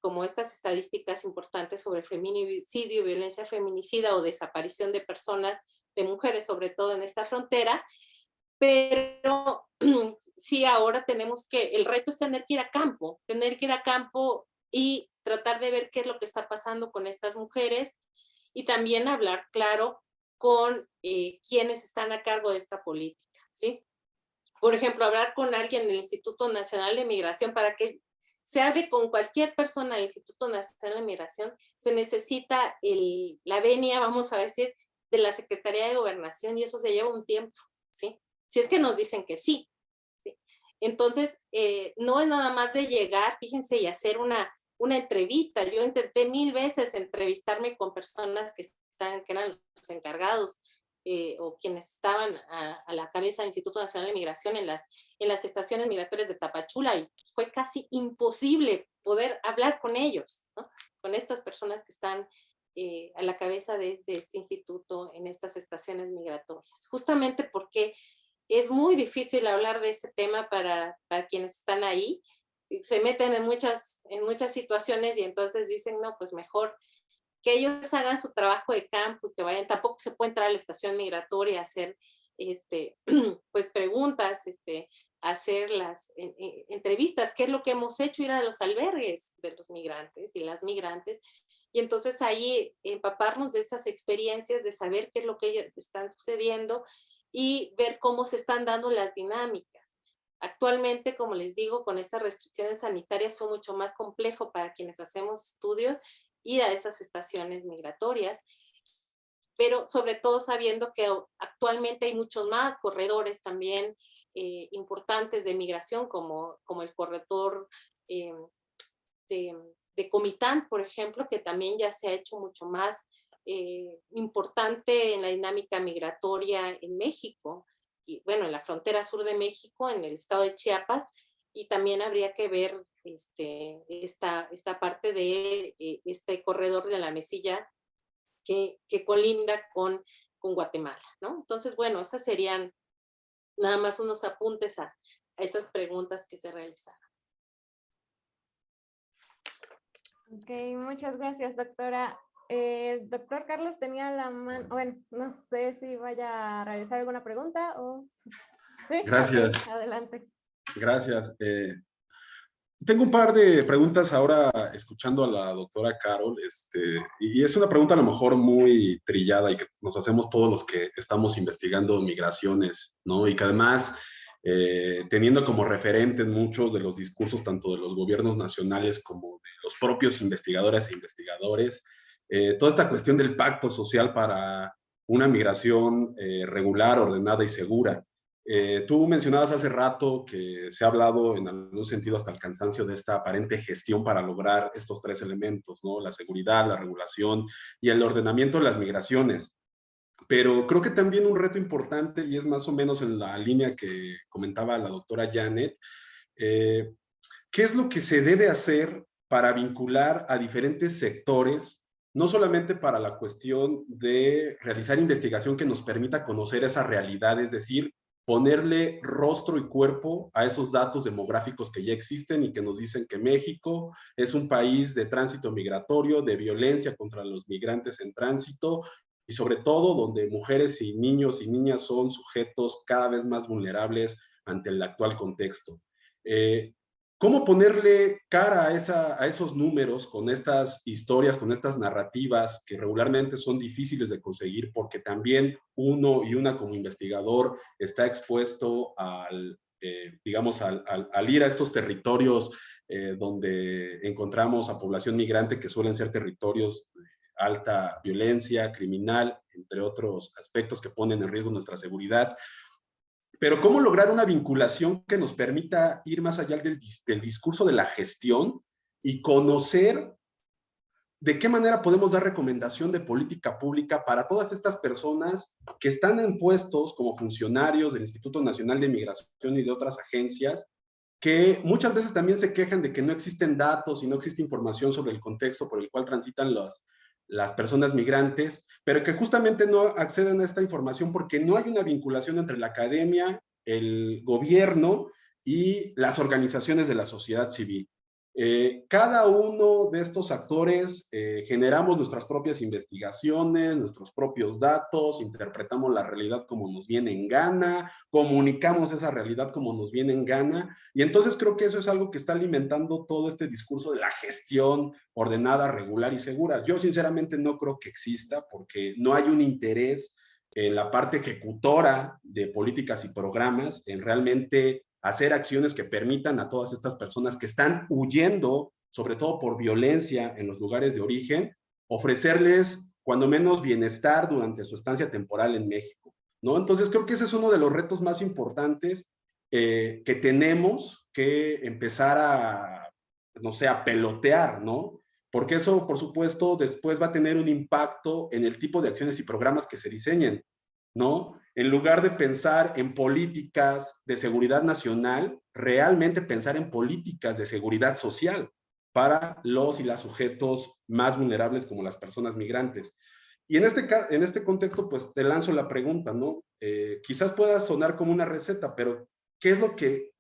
como estas estadísticas importantes sobre feminicidio, violencia feminicida o desaparición de personas, de mujeres sobre todo en esta frontera. Pero sí, ahora tenemos el reto es tener que ir a campo y tratar de ver qué es lo que está pasando con estas mujeres y también hablar, claro, con quienes están a cargo de esta política, ¿sí? Por ejemplo, hablar con alguien del Instituto Nacional de Migración para que se hable con cualquier persona del Instituto Nacional de Migración. Se necesita la venia, vamos a decir, de la Secretaría de Gobernación y eso se lleva un tiempo, ¿sí? Si es que nos dicen que sí, ¿sí? Entonces, no es nada más de llegar, fíjense, y hacer una entrevista. Yo intenté 1000 veces entrevistarme con personas que eran los encargados o quienes estaban a la cabeza del Instituto Nacional de Migración en las estaciones migratorias de Tapachula y fue casi imposible poder hablar con ellos, ¿no? Con estas personas que están a la cabeza de este instituto en estas estaciones migratorias. Justamente porque es muy difícil hablar de ese tema para quienes están ahí. Se meten en muchas situaciones y entonces dicen, no, pues mejor que ellos hagan su trabajo de campo y que vayan. Tampoco se puede entrar a la estación migratoria a hacer pues preguntas, hacer las entrevistas, que es lo que hemos hecho, ir a los albergues de los migrantes y las migrantes, y entonces ahí empaparnos de esas experiencias, de saber qué es lo que están sucediendo y ver cómo se están dando las dinámicas. Actualmente, como les digo, con estas restricciones sanitarias fue mucho más complejo para quienes hacemos estudios ir a esas estaciones migratorias, pero sobre todo sabiendo que actualmente hay muchos más corredores también importantes de migración, como el corredor de Comitán, por ejemplo, que también ya se ha hecho mucho más importante en la dinámica migratoria en México, y bueno, en la frontera sur de México, en el estado de Chiapas, y también habría que ver esta parte de este corredor de la Mesilla que colinda con Guatemala, ¿no? Entonces, bueno, esas serían nada más unos apuntes a esas preguntas que se realizaron. Ok, muchas gracias, doctora. El doctor Carlos tenía la mano, bueno, no sé si vaya a realizar alguna pregunta o... Sí, gracias. Okay, adelante. Gracias. Tengo un par de preguntas ahora escuchando a la doctora Carol, y es una pregunta a lo mejor muy trillada y que nos hacemos todos los que estamos investigando migraciones, ¿no? Y que además teniendo como referentes muchos de los discursos tanto de los gobiernos nacionales como de los propios investigadoras e investigadores, toda esta cuestión del pacto social para una migración regular, ordenada y segura. Tú mencionabas hace rato que se ha hablado en algún sentido hasta el cansancio de esta aparente gestión para lograr estos tres elementos, ¿no? La seguridad, la regulación y el ordenamiento de las migraciones. Pero creo que también un reto importante, y es más o menos en la línea que comentaba la doctora Janet, ¿qué es lo que se debe hacer para vincular a diferentes sectores, no solamente para la cuestión de realizar investigación que nos permita conocer esa realidad, es decir, ponerle rostro y cuerpo a esos datos demográficos que ya existen y que nos dicen que México es un país de tránsito migratorio, de violencia contra los migrantes en tránsito y sobre todo donde mujeres y niños y niñas son sujetos cada vez más vulnerables ante el actual contexto? ¿Cómo ponerle cara a esos números con estas historias, con estas narrativas que regularmente son difíciles de conseguir porque también uno y una como investigador está expuesto digamos, al ir a estos territorios donde encontramos a población migrante que suelen ser territorios de alta violencia, criminal, entre otros aspectos que ponen en riesgo nuestra seguridad? Pero ¿cómo lograr una vinculación que nos permita ir más allá del discurso de la gestión y conocer de qué manera podemos dar recomendación de política pública para todas estas personas que están en puestos como funcionarios del Instituto Nacional de Migración y de otras agencias, que muchas veces también se quejan de que no existen datos y no existe información sobre el contexto por el cual transitan las personas migrantes, pero que justamente no acceden a esta información porque no hay una vinculación entre la academia, el gobierno y las organizaciones de la sociedad civil. Cada uno de estos actores generamos nuestras propias investigaciones, nuestros propios datos, interpretamos la realidad como nos viene en gana, comunicamos esa realidad como nos viene en gana, y entonces creo que eso es algo que está alimentando todo este discurso de la gestión ordenada, regular y segura. Yo sinceramente no creo que exista porque no hay un interés en la parte ejecutora de políticas y programas en realmente hacer acciones que permitan a todas estas personas que están huyendo, sobre todo por violencia en los lugares de origen, ofrecerles cuando menos bienestar durante su estancia temporal en México, ¿no? Entonces creo que ese es uno de los retos más importantes que tenemos que empezar a, no sé, a pelotear, ¿no? Porque eso, por supuesto, después va a tener un impacto en el tipo de acciones y programas que se diseñen, ¿no? En lugar de pensar en políticas de seguridad nacional, realmente pensar en políticas de seguridad social para los y las sujetos más vulnerables como las personas migrantes. Y en este contexto, pues te lanzo la pregunta, ¿no? Quizás pueda sonar como una receta, pero ¿qué es lo que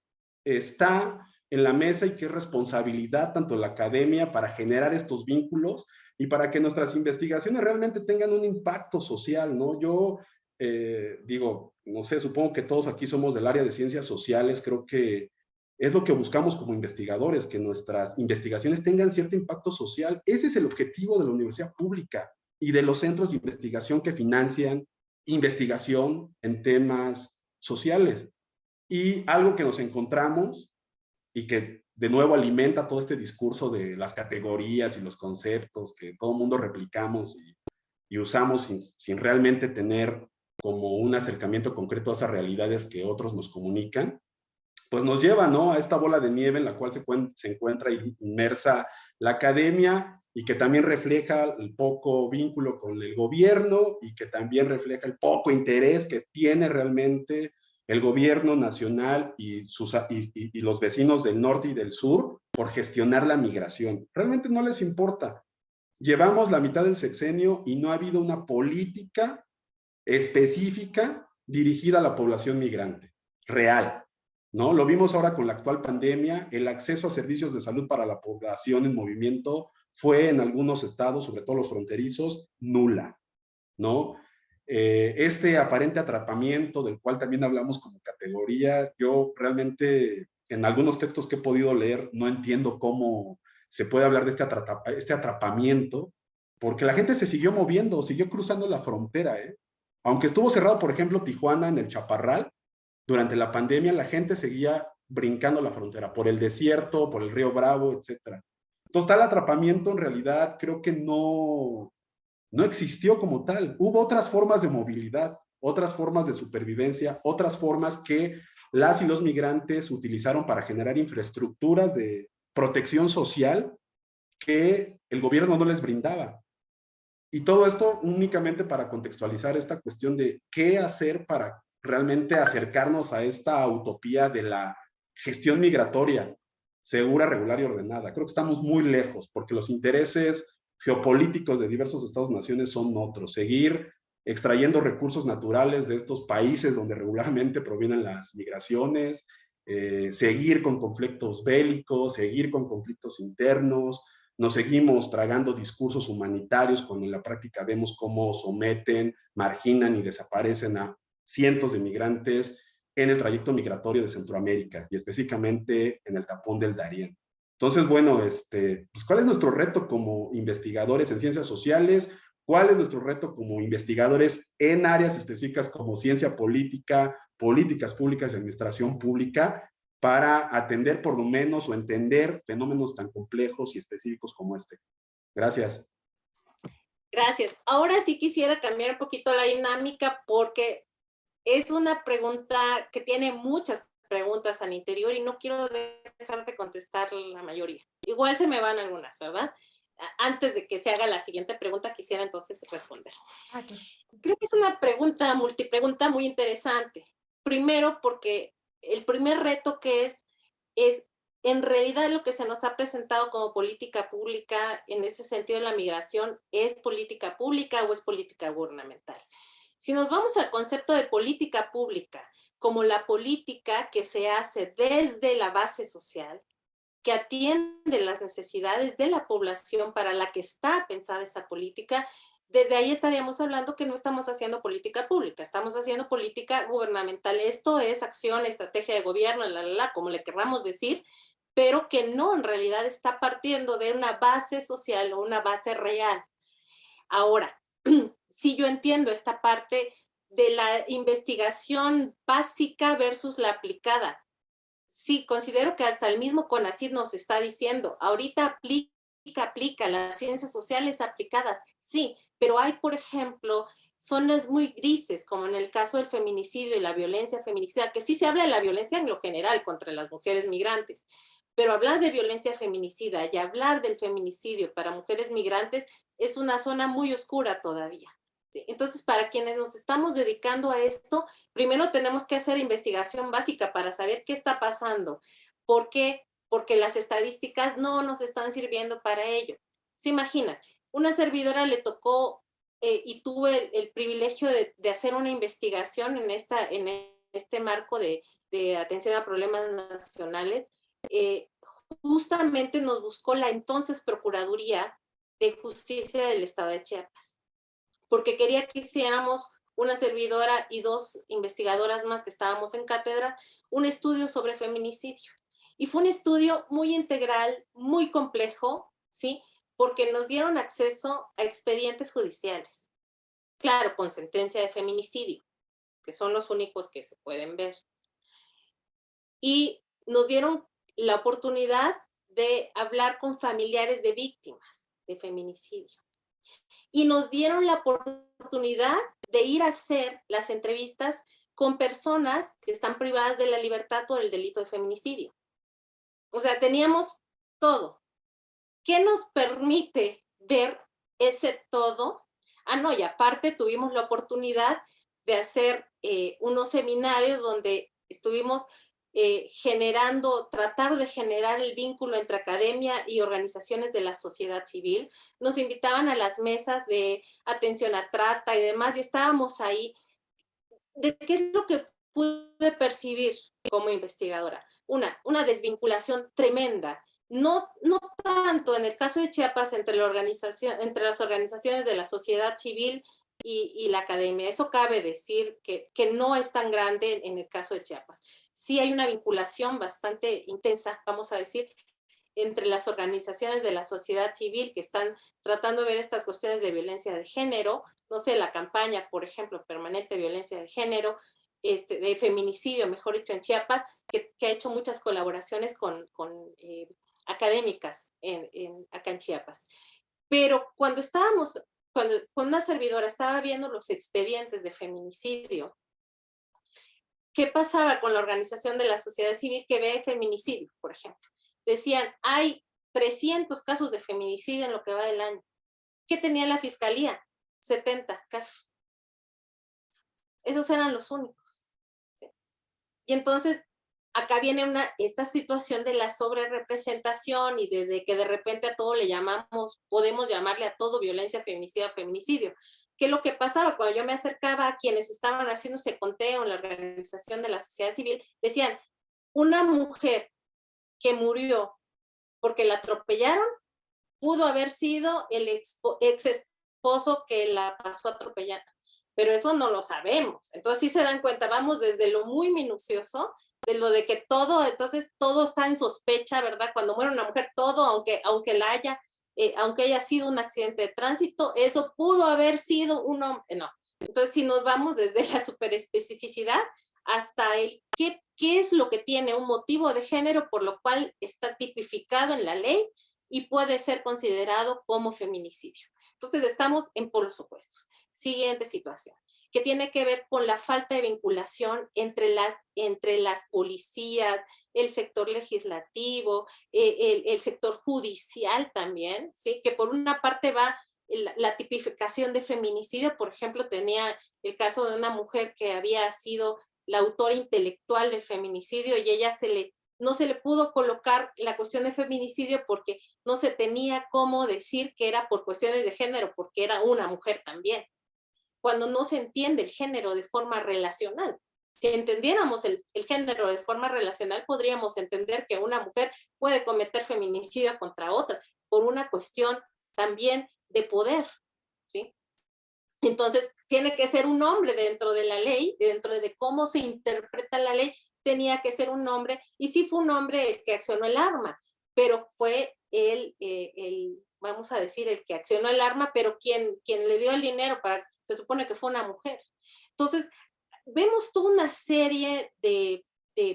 está en la mesa y qué responsabilidad tanto la academia para generar estos vínculos y para que nuestras investigaciones realmente tengan un impacto social, ¿no? Yo digo, no sé, supongo que todos aquí somos del área de ciencias sociales, creo que es lo que buscamos como investigadores, que nuestras investigaciones tengan cierto impacto social. Ese es el objetivo de la universidad pública y de los centros de investigación que financian investigación en temas sociales. Y algo que nos encontramos y que de nuevo alimenta todo este discurso de las categorías y los conceptos que todo el mundo replicamos y usamos sin realmente tener como un acercamiento concreto a esas realidades que otros nos comunican, pues nos lleva, ¿no?, a esta bola de nieve en la cual se encuentra inmersa la academia y que también refleja el poco vínculo con el gobierno y que también refleja el poco interés que tiene realmente el gobierno nacional y los vecinos del norte y del sur por gestionar la migración. Realmente no les importa. Llevamos la mitad del sexenio y no ha habido una política específica dirigida a la población migrante, real, ¿no? Lo vimos ahora con la actual pandemia, el acceso a servicios de salud para la población en movimiento fue en algunos estados, sobre todo los fronterizos, nula, ¿no? Este aparente atrapamiento del cual también hablamos como categoría, yo realmente en algunos textos que he podido leer no entiendo cómo se puede hablar de este atrapamiento, porque la gente se siguió moviendo, siguió cruzando la frontera, ¿eh? Aunque estuvo cerrado, por ejemplo, Tijuana en el Chaparral, durante la pandemia la gente seguía brincando la frontera, por el desierto, por el río Bravo, etc. Entonces, tal atrapamiento en realidad creo que no existió como tal. Hubo otras formas de movilidad, otras formas de supervivencia, otras formas que las y los migrantes utilizaron para generar infraestructuras de protección social que el gobierno no les brindaba. Y todo esto únicamente para contextualizar esta cuestión de qué hacer para realmente acercarnos a esta utopía de la gestión migratoria segura, regular y ordenada. Creo que estamos muy lejos porque los intereses geopolíticos de diversos estados-naciones son otros. Seguir extrayendo recursos naturales de estos países donde regularmente provienen las migraciones, seguir con conflictos bélicos, seguir con conflictos internos. Nos seguimos tragando discursos humanitarios cuando en la práctica vemos cómo someten, marginan y desaparecen a cientos de migrantes en el trayecto migratorio de Centroamérica y específicamente en el tapón del Darién. Entonces, bueno, pues, ¿cuál es nuestro reto como investigadores en ciencias sociales? ¿Cuál es nuestro reto como investigadores en áreas específicas como ciencia política, políticas públicas y administración pública para atender por lo menos o entender fenómenos tan complejos y específicos como este? Gracias. Gracias. Ahora sí quisiera cambiar un poquito la dinámica porque es una pregunta que tiene muchas preguntas al interior y no quiero dejar de contestar la mayoría. Igual se me van algunas, ¿verdad? Antes de que se haga la siguiente pregunta, quisiera entonces responder. Okay. Creo que es una pregunta, multipregunta muy interesante. Primero, porque el primer reto que es en realidad lo que se nos ha presentado como política pública en ese sentido de la migración, ¿es política pública o es política gubernamental? Si nos vamos al concepto de política pública, como la política que se hace desde la base social, que atiende las necesidades de la población para la que está pensada esa política, desde ahí estaríamos hablando que no estamos haciendo política pública, estamos haciendo política gubernamental. Esto es acción, estrategia de gobierno, como le querramos decir, pero que no en realidad está partiendo de una base social o una base real. Ahora, sí yo entiendo esta parte de la investigación básica versus la aplicada. Sí, considero que hasta el mismo CONACYT nos está diciendo, ahorita aplica las ciencias sociales aplicadas, sí, pero hay, por ejemplo, zonas muy grises, como en el caso del feminicidio y la violencia feminicida, que sí se habla de la violencia en lo general contra las mujeres migrantes, pero hablar de violencia feminicida y hablar del feminicidio para mujeres migrantes es una zona muy oscura todavía. ¿Sí? Entonces, para quienes nos estamos dedicando a esto, primero tenemos que hacer investigación básica para saber qué está pasando. ¿Por qué? Porque las estadísticas no nos están sirviendo para ello. ¿Se imaginan? Una servidora le tocó y tuve el privilegio de hacer una investigación en este marco de atención a problemas nacionales. Justamente nos buscó la entonces Procuraduría de Justicia del Estado de Chiapas, porque quería que hiciéramos una servidora y 2 investigadoras más que estábamos en cátedra, un estudio sobre feminicidio. Y fue un estudio muy integral, muy complejo, ¿sí? Porque nos dieron acceso a expedientes judiciales. Claro, con sentencia de feminicidio, que son los únicos que se pueden ver. Y nos dieron la oportunidad de hablar con familiares de víctimas de feminicidio. Y nos dieron la oportunidad de ir a hacer las entrevistas con personas que están privadas de la libertad por el delito de feminicidio. O sea, teníamos todo. ¿Qué nos permite ver ese todo? No, y aparte tuvimos la oportunidad de hacer unos seminarios donde estuvimos tratar de generar el vínculo entre academia y organizaciones de la sociedad civil. Nos invitaban a las mesas de atención a trata y demás, y estábamos ahí. ¿De qué es lo que pude percibir como investigadora? Una desvinculación tremenda. No tanto en el caso de Chiapas entre las organizaciones de la sociedad civil y la academia. Eso cabe decir que no es tan grande en el caso de Chiapas. Sí hay una vinculación bastante intensa, vamos a decir, entre las organizaciones de la sociedad civil que están tratando de ver estas cuestiones de violencia de género, no sé, la campaña, por ejemplo, permanente violencia de género, de feminicidio, mejor dicho, en Chiapas, que ha hecho muchas colaboraciones con académicas acá en Chiapas. Pero cuando una servidora estaba viendo los expedientes de feminicidio, ¿qué pasaba con la organización de la sociedad civil que ve feminicidio, por ejemplo? Decían, hay 300 casos de feminicidio en lo que va del año. ¿Qué tenía la fiscalía? 70 casos. Esos eran los únicos. ¿Sí? Y entonces, acá viene esta situación de la sobrerepresentación y de que de repente a todo le podemos llamarle a todo violencia feminicida o feminicidio. ¿Qué es lo que pasaba? Cuando yo me acercaba a quienes estaban haciendo ese conteo en la organización de la sociedad civil, decían, una mujer que murió porque la atropellaron, pudo haber sido el ex esposo que la pasó atropellando, pero eso no lo sabemos. Entonces sí se dan cuenta, vamos desde lo muy minucioso, de lo de que entonces todo está en sospecha, ¿verdad? Cuando muere una mujer, todo, aunque haya sido un accidente de tránsito, eso pudo haber sido un hombre, no. Entonces si nos vamos desde la superespecificidad hasta qué es lo que tiene un motivo de género por lo cual está tipificado en la ley y puede ser considerado como feminicidio. Entonces estamos en polos opuestos. Siguiente situación, que tiene que ver con la falta de vinculación entre las policías, el sector legislativo, el sector judicial también, ¿sí? Que por una parte va la tipificación de feminicidio, por ejemplo, tenía el caso de una mujer que había sido la autora intelectual del feminicidio y ella no se le pudo colocar la cuestión de feminicidio porque no se tenía cómo decir que era por cuestiones de género, porque era una mujer también, cuando no se entiende el género de forma relacional. Si entendiéramos el género de forma relacional, podríamos entender que una mujer puede cometer feminicidio contra otra por una cuestión también de poder, ¿sí? Entonces, tiene que ser un hombre dentro de la ley, dentro de cómo se interpreta la ley, tenía que ser un hombre, y sí fue un hombre el que accionó el arma, pero fue vamos a decir, el que accionó el arma, pero quien le dio el dinero, se supone que fue una mujer. Entonces, vemos toda una serie de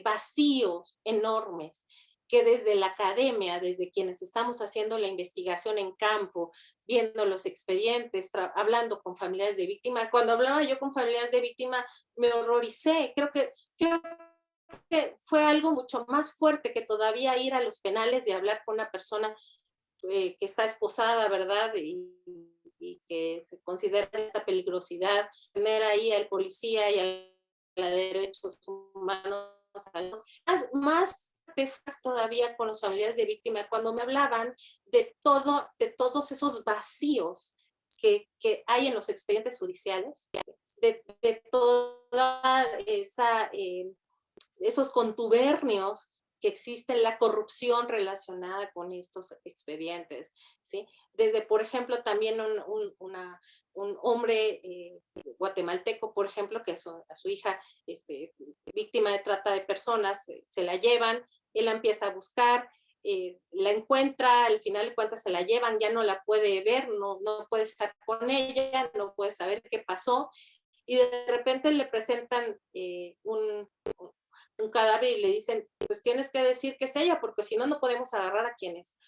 vacíos enormes que desde la academia, desde quienes estamos haciendo la investigación en campo, viendo los expedientes, hablando con familiares de víctimas. Cuando hablaba yo con familiares de víctimas, me horroricé. Creo que fue algo mucho más fuerte que todavía ir a los penales y hablar con una persona que está esposada, ¿verdad? Y que se considera esta peligrosidad, tener ahí al policía y a la derechos humanos, más todavía con los familiares de víctimas, cuando me hablaban de todos esos vacíos que hay en los expedientes judiciales, de toda esos contubernios que existen, la corrupción relacionada con estos expedientes, ¿sí? Desde, por ejemplo, también un hombre guatemalteco, por ejemplo, que a su hija, víctima de trata de personas, se la llevan, él la empieza a buscar, la encuentra, al final de cuentas se la llevan, ya no la puede ver, no puede estar con ella, no puede saber qué pasó, y de repente le presentan un cadáver y le dicen, pues tienes que decir que es ella, porque si no, no podemos agarrar a quienes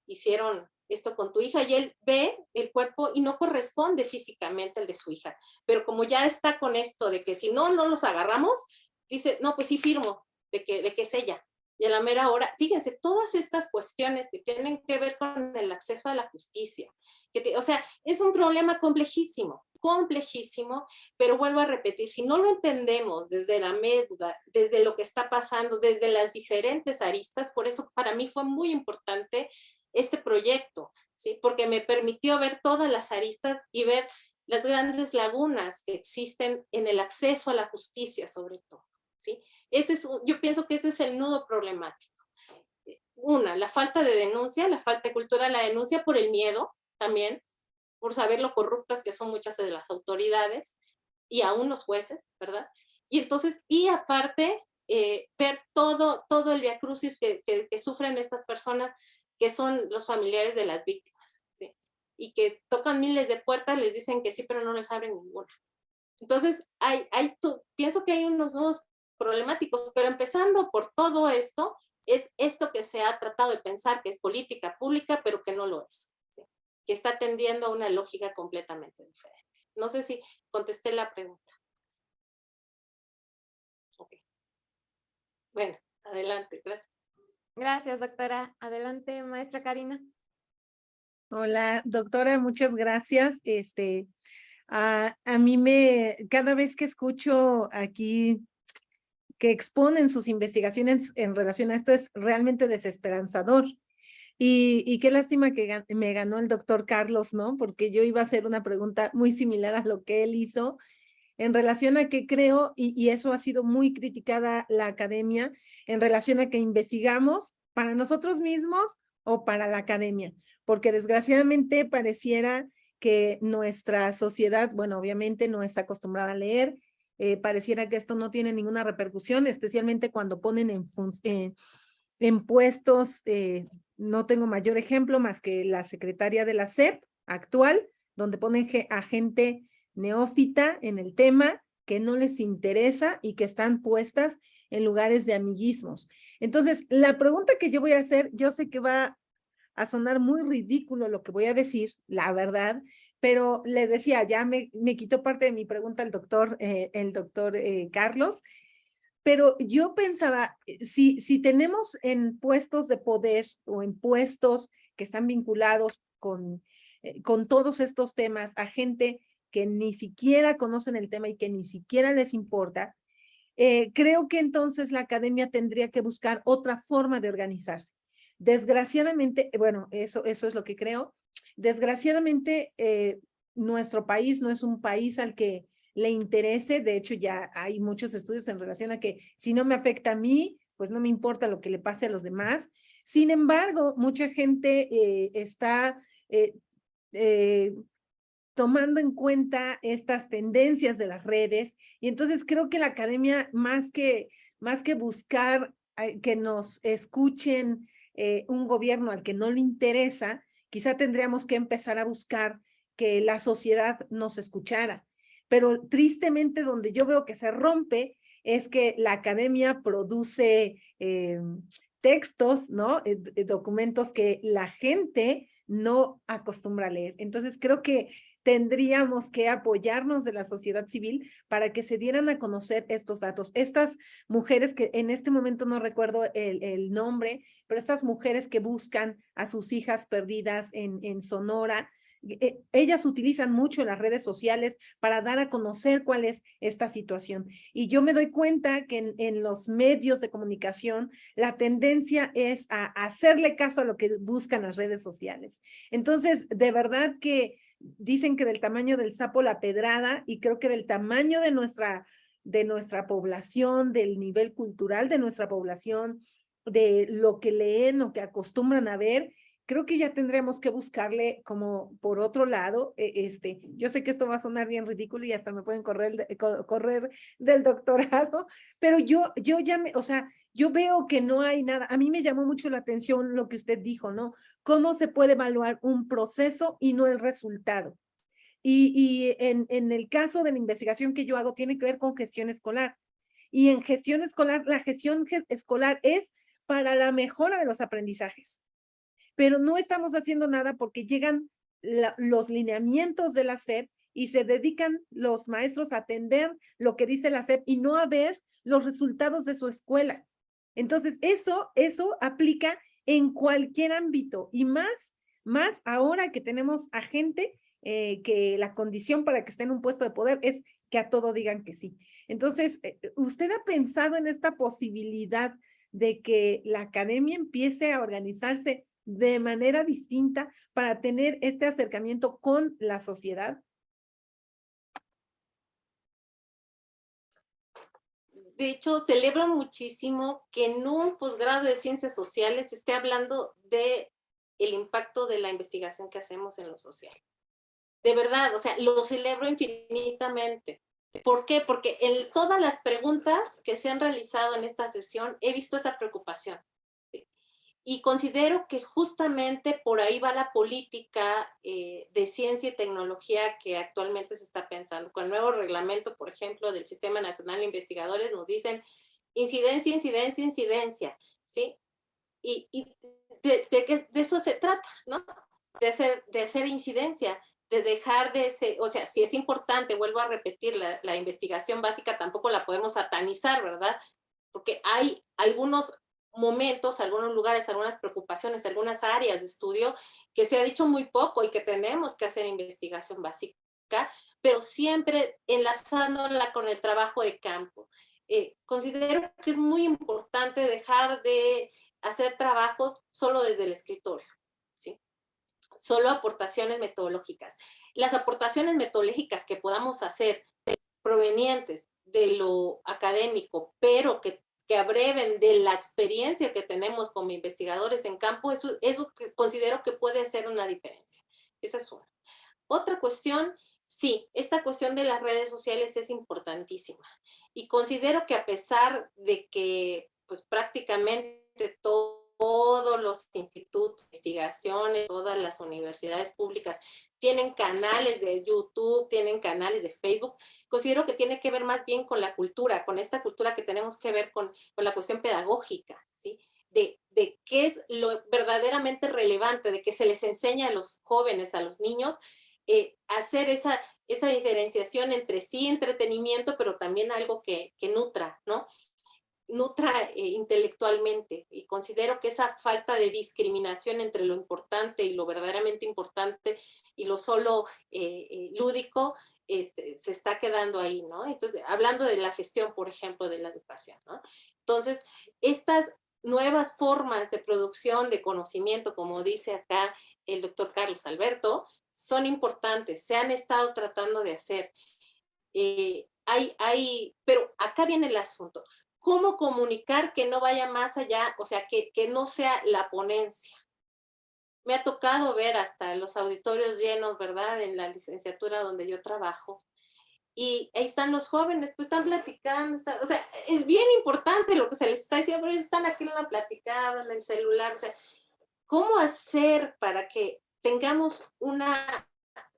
hicieron esto con tu hija, y él ve el cuerpo y no corresponde físicamente al de su hija, pero como ya está con esto de que si no los agarramos, dice, no, pues sí firmo de que es ella, y a la mera hora, fíjense, todas estas cuestiones que tienen que ver con el acceso a la justicia, o sea, es un problema complejísimo, pero vuelvo a repetir, si no lo entendemos desde la médula, desde lo que está pasando, desde las diferentes aristas, por eso para mí fue muy importante este proyecto, ¿sí? Porque me permitió ver todas las aristas y ver las grandes lagunas que existen en el acceso a la justicia, sobre todo, ¿sí? Yo pienso que ese es el nudo problemático. La falta de denuncia, la falta de cultura de la denuncia por el miedo también, por saber lo corruptas que son muchas de las autoridades y aún los jueces, ¿verdad? Y entonces, y aparte, ver todo el viacrucis que sufren estas personas que son los familiares de las víctimas, ¿sí? Y que tocan miles de puertas, les dicen que sí, pero no les abren ninguna. Entonces, pienso que hay unos nudos problemáticos, pero empezando por todo esto, es esto que se ha tratado de pensar que es política pública, pero que no lo es, ¿sí? Que está tendiendo a una lógica completamente diferente. No sé si contesté la pregunta. Ok. Bueno, adelante, gracias. Gracias, doctora. Adelante, maestra Karina. Hola, doctora, muchas gracias. A mí cada vez que escucho aquí que exponen sus investigaciones en relación a esto es realmente desesperanzador. Y qué lástima que me ganó el doctor Carlos, ¿no? Porque yo iba a hacer una pregunta muy similar a lo que él hizo en relación a que creo, y eso ha sido muy criticada la academia, en relación a que investigamos para nosotros mismos o para la academia, porque desgraciadamente pareciera que nuestra sociedad, bueno, obviamente no está acostumbrada a leer, pareciera que esto no tiene ninguna repercusión, especialmente cuando ponen en puestos, no tengo mayor ejemplo más que la secretaria de la SEP actual, donde ponen a gente neófita en el tema, que no les interesa y que están puestas en lugares de amiguismos. Entonces, la pregunta que yo voy a hacer, yo sé que va a sonar muy ridículo lo que voy a decir, la verdad, pero le decía, ya me quitó parte de mi pregunta el doctor Carlos, pero yo pensaba, si tenemos en puestos de poder o en puestos que están vinculados con todos estos temas a gente que ni siquiera conocen el tema y que ni siquiera les importa, creo que entonces la academia tendría que buscar otra forma de organizarse. Desgraciadamente, bueno, eso es lo que creo. Desgraciadamente, nuestro país no es un país al que le interese. De hecho, ya hay muchos estudios en relación a que si no me afecta a mí, pues no me importa lo que le pase a los demás. Sin embargo, mucha gente está tomando en cuenta estas tendencias de las redes, y entonces creo que la academia, más que buscar que nos escuchen un gobierno al que no le interesa, quizá tendríamos que empezar a buscar que la sociedad nos escuchara. Pero tristemente donde yo veo que se rompe es que la academia produce textos, ¿no? Documentos que la gente no acostumbra a leer. Entonces creo que tendríamos que apoyarnos de la sociedad civil para que se dieran a conocer estos datos. Estas mujeres que en este momento no recuerdo el nombre, pero estas mujeres que buscan a sus hijas perdidas en Sonora, ellas utilizan mucho las redes sociales para dar a conocer cuál es esta situación. Y yo me doy cuenta que en los medios de comunicación la tendencia es a hacerle caso a lo que buscan las redes sociales. Entonces, de verdad que dicen que del tamaño del sapo la pedrada, y creo que del tamaño de nuestra población, del nivel cultural de nuestra población, de lo que leen, lo que acostumbran a ver, creo que ya tendremos que buscarle como por otro lado. Yo sé que esto va a sonar bien ridículo y hasta me pueden correr del doctorado, pero yo ya o sea, yo veo que no hay nada. A mí me llamó mucho la atención lo que usted dijo, ¿no? ¿Cómo se puede evaluar un proceso y no el resultado? Y en el caso de la investigación que yo hago tiene que ver con gestión escolar. Y en gestión escolar, la gestión escolar es para la mejora de los aprendizajes. Pero no estamos haciendo nada porque llegan los lineamientos de la SEP y se dedican los maestros a atender lo que dice la SEP y no a ver los resultados de su escuela. Entonces, eso aplica en cualquier ámbito, y más ahora que tenemos a gente que la condición para que esté en un puesto de poder es que a todo digan que sí. Entonces, ¿usted ha pensado en esta posibilidad de que la academia empiece a organizarse de manera distinta para tener este acercamiento con la sociedad? De hecho, celebro muchísimo que en un posgrado de ciencias sociales se esté hablando de el impacto de la investigación que hacemos en lo social. De verdad, o sea, lo celebro infinitamente. ¿Por qué? Porque en todas las preguntas que se han realizado en esta sesión he visto esa preocupación. ¿Sí? Y considero que justamente por ahí va la política de ciencia y tecnología que actualmente se está pensando. Con el nuevo reglamento, por ejemplo, del Sistema Nacional de Investigadores, nos dicen incidencia, incidencia, incidencia, ¿sí? Y de eso se trata, ¿no? De hacer incidencia, de dejar de ser, o sea, si es importante, vuelvo a repetir, la investigación básica tampoco la podemos satanizar, ¿verdad? Porque hay algunos momentos, algunos lugares, algunas preocupaciones, algunas áreas de estudio que se ha dicho muy poco y que tenemos que hacer investigación básica, pero siempre enlazándola con el trabajo de campo. Considero que es muy importante dejar de hacer trabajos solo desde el escritorio, ¿sí? Solo aportaciones metodológicas. Las aportaciones metodológicas que podamos hacer provenientes de lo académico, pero que abreven de la experiencia que tenemos como investigadores en campo, eso que considero que puede hacer una diferencia. Esa es una. Otra cuestión, sí, esta cuestión de las redes sociales es importantísima. Y considero que a pesar de que pues prácticamente todos los institutos de investigaciones, todas las universidades públicas tienen canales de YouTube, tienen canales de Facebook, considero que tiene que ver más bien con la cultura, con esta cultura que tenemos que ver con la cuestión pedagógica, ¿sí? De qué es lo verdaderamente relevante, de que se les enseña a los jóvenes, a los niños, hacer esa diferenciación entre sí entretenimiento, pero también algo que nutra, ¿no? Nutra intelectualmente, y considero que esa falta de discriminación entre lo importante y lo verdaderamente importante y lo solo lúdico se está quedando ahí, ¿no? Entonces, hablando de la gestión, por ejemplo, de la educación, ¿no? Entonces, estas nuevas formas de producción de conocimiento, como dice acá el doctor Carlos Alberto, son importantes, se han estado tratando de hacer. Pero acá viene el asunto. ¿Cómo comunicar que no vaya más allá? O sea, que no sea la ponencia. Me ha tocado ver hasta los auditorios llenos, ¿verdad? En la licenciatura donde yo trabajo. Y ahí están los jóvenes, pues están platicando. O sea, es bien importante lo que se les está diciendo, pero ellos están aquí en la platicada, en el celular. O sea, ¿cómo hacer para que tengamos una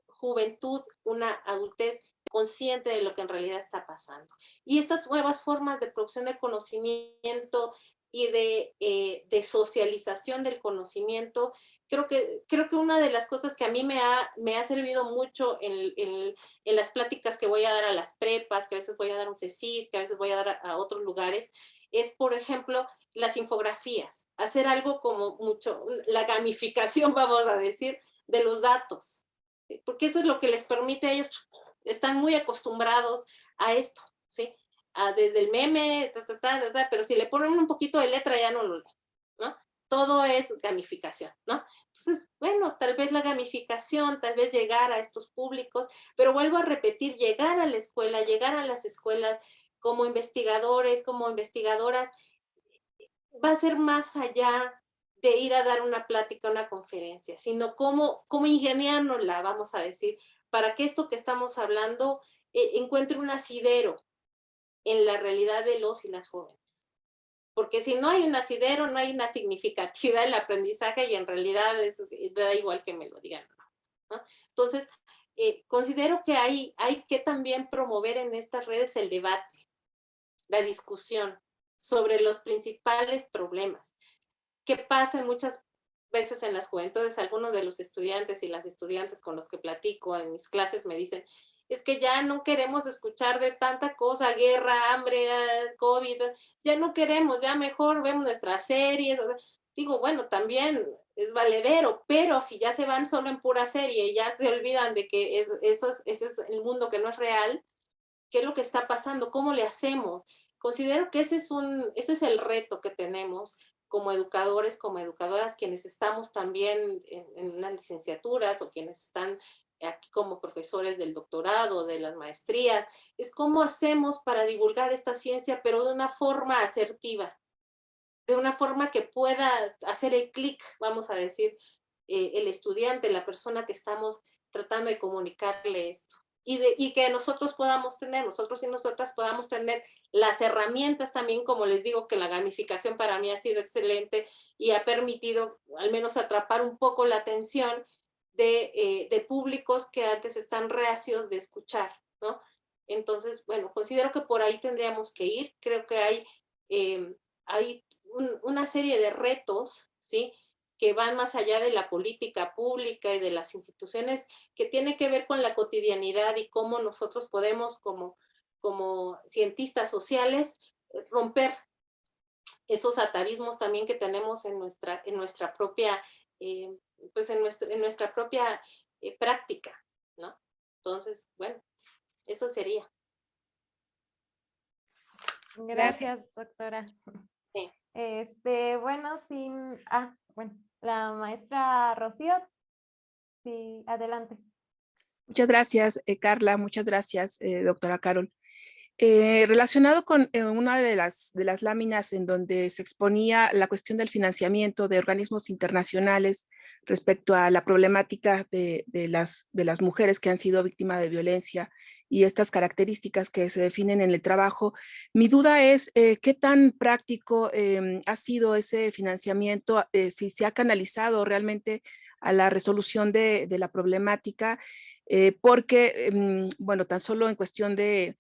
juventud, una adultez consciente de lo que en realidad está pasando? Y estas nuevas formas de producción de conocimiento y de socialización del conocimiento, creo que una de las cosas que a mí me ha servido mucho en las pláticas que voy a dar a las prepas, que a veces voy a dar a un CECID, que a veces voy a dar a otros lugares, es, por ejemplo, las infografías, hacer algo como mucho, la gamificación, vamos a decir, de los datos, ¿sí? Porque eso es lo que les permite a ellos, están muy acostumbrados a esto, ¿sí? Desde el meme, pero si le ponen un poquito de letra ya no lo leen, ¿no? Todo es gamificación, ¿no? Entonces, bueno, tal vez la gamificación, tal vez llegar a estos públicos, pero vuelvo a repetir, llegar a la escuela, llegar a las escuelas como investigadores, como investigadoras, va a ser más allá de ir a dar una plática, una conferencia, sino cómo ingeniárnosla, vamos a decir, para que esto que estamos hablando encuentre un asidero en la realidad de los y las jóvenes. Porque si no hay un asidero, no hay una significatividad en el aprendizaje y en realidad da igual que me lo digan, ¿no? Entonces, considero que hay que también promover en estas redes el debate, la discusión sobre los principales problemas. ¿Qué pasa muchas veces en las juventudes? Algunos de los estudiantes y las estudiantes con los que platico en mis clases me dicen, es que ya no queremos escuchar de tanta cosa, guerra, hambre, COVID, ya no queremos, ya mejor vemos nuestras series. O sea, digo, bueno, también es valedero, pero si ya se van solo en pura serie y ya se olvidan de que ese es el mundo que no es real, ¿qué es lo que está pasando? ¿Cómo le hacemos? Considero que ese es el reto que tenemos como educadores, como educadoras, quienes estamos también en unas licenciaturas o quienes están aquí como profesores del doctorado, de las maestrías, es cómo hacemos para divulgar esta ciencia, pero de una forma asertiva, de una forma que pueda hacer el clic, vamos a decir, el estudiante, la persona que estamos tratando de comunicarle esto. y que nosotros y nosotras podamos tener las herramientas también, como les digo, que la gamificación para mí ha sido excelente y ha permitido al menos atrapar un poco la atención de públicos que antes están reacios de escuchar, ¿no? Entonces, bueno, considero que por ahí tendríamos que ir. Creo que hay una serie de retos, ¿sí?, que van más allá de la política pública y de las instituciones, que tiene que ver con la cotidianidad y cómo nosotros podemos, como cientistas sociales, romper esos atavismos también que tenemos en nuestra propia, pues en nuestra propia práctica, ¿no? Entonces, bueno, eso sería. Gracias, doctora. Sí. Bueno, bueno, la maestra Rocío, sí, adelante. Muchas gracias, Carla. Muchas gracias, doctora Carol. Relacionado con una de las láminas en donde se exponía la cuestión del financiamiento de organismos internacionales respecto a la problemática de las mujeres que han sido víctimas de violencia y estas características que se definen en el trabajo, mi duda es qué tan práctico ha sido ese financiamiento, si se ha canalizado realmente a la resolución de la problemática, porque, bueno, tan solo en cuestión de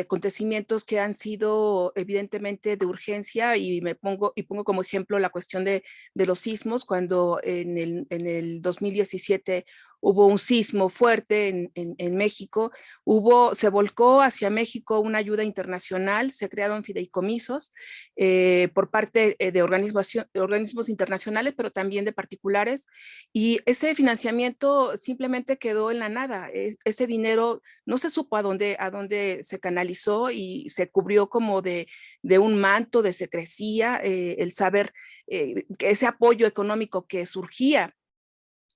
acontecimientos que han sido evidentemente de urgencia, y pongo como ejemplo la cuestión de los sismos, cuando en el 2017 hubo un sismo fuerte en México, se volcó hacia México una ayuda internacional, se crearon fideicomisos por parte de organismos internacionales, pero también de particulares, y ese financiamiento simplemente quedó en la nada. Ese dinero no se supo a dónde se canalizó y se cubrió como de un manto de secrecía, el saber que ese apoyo económico que surgía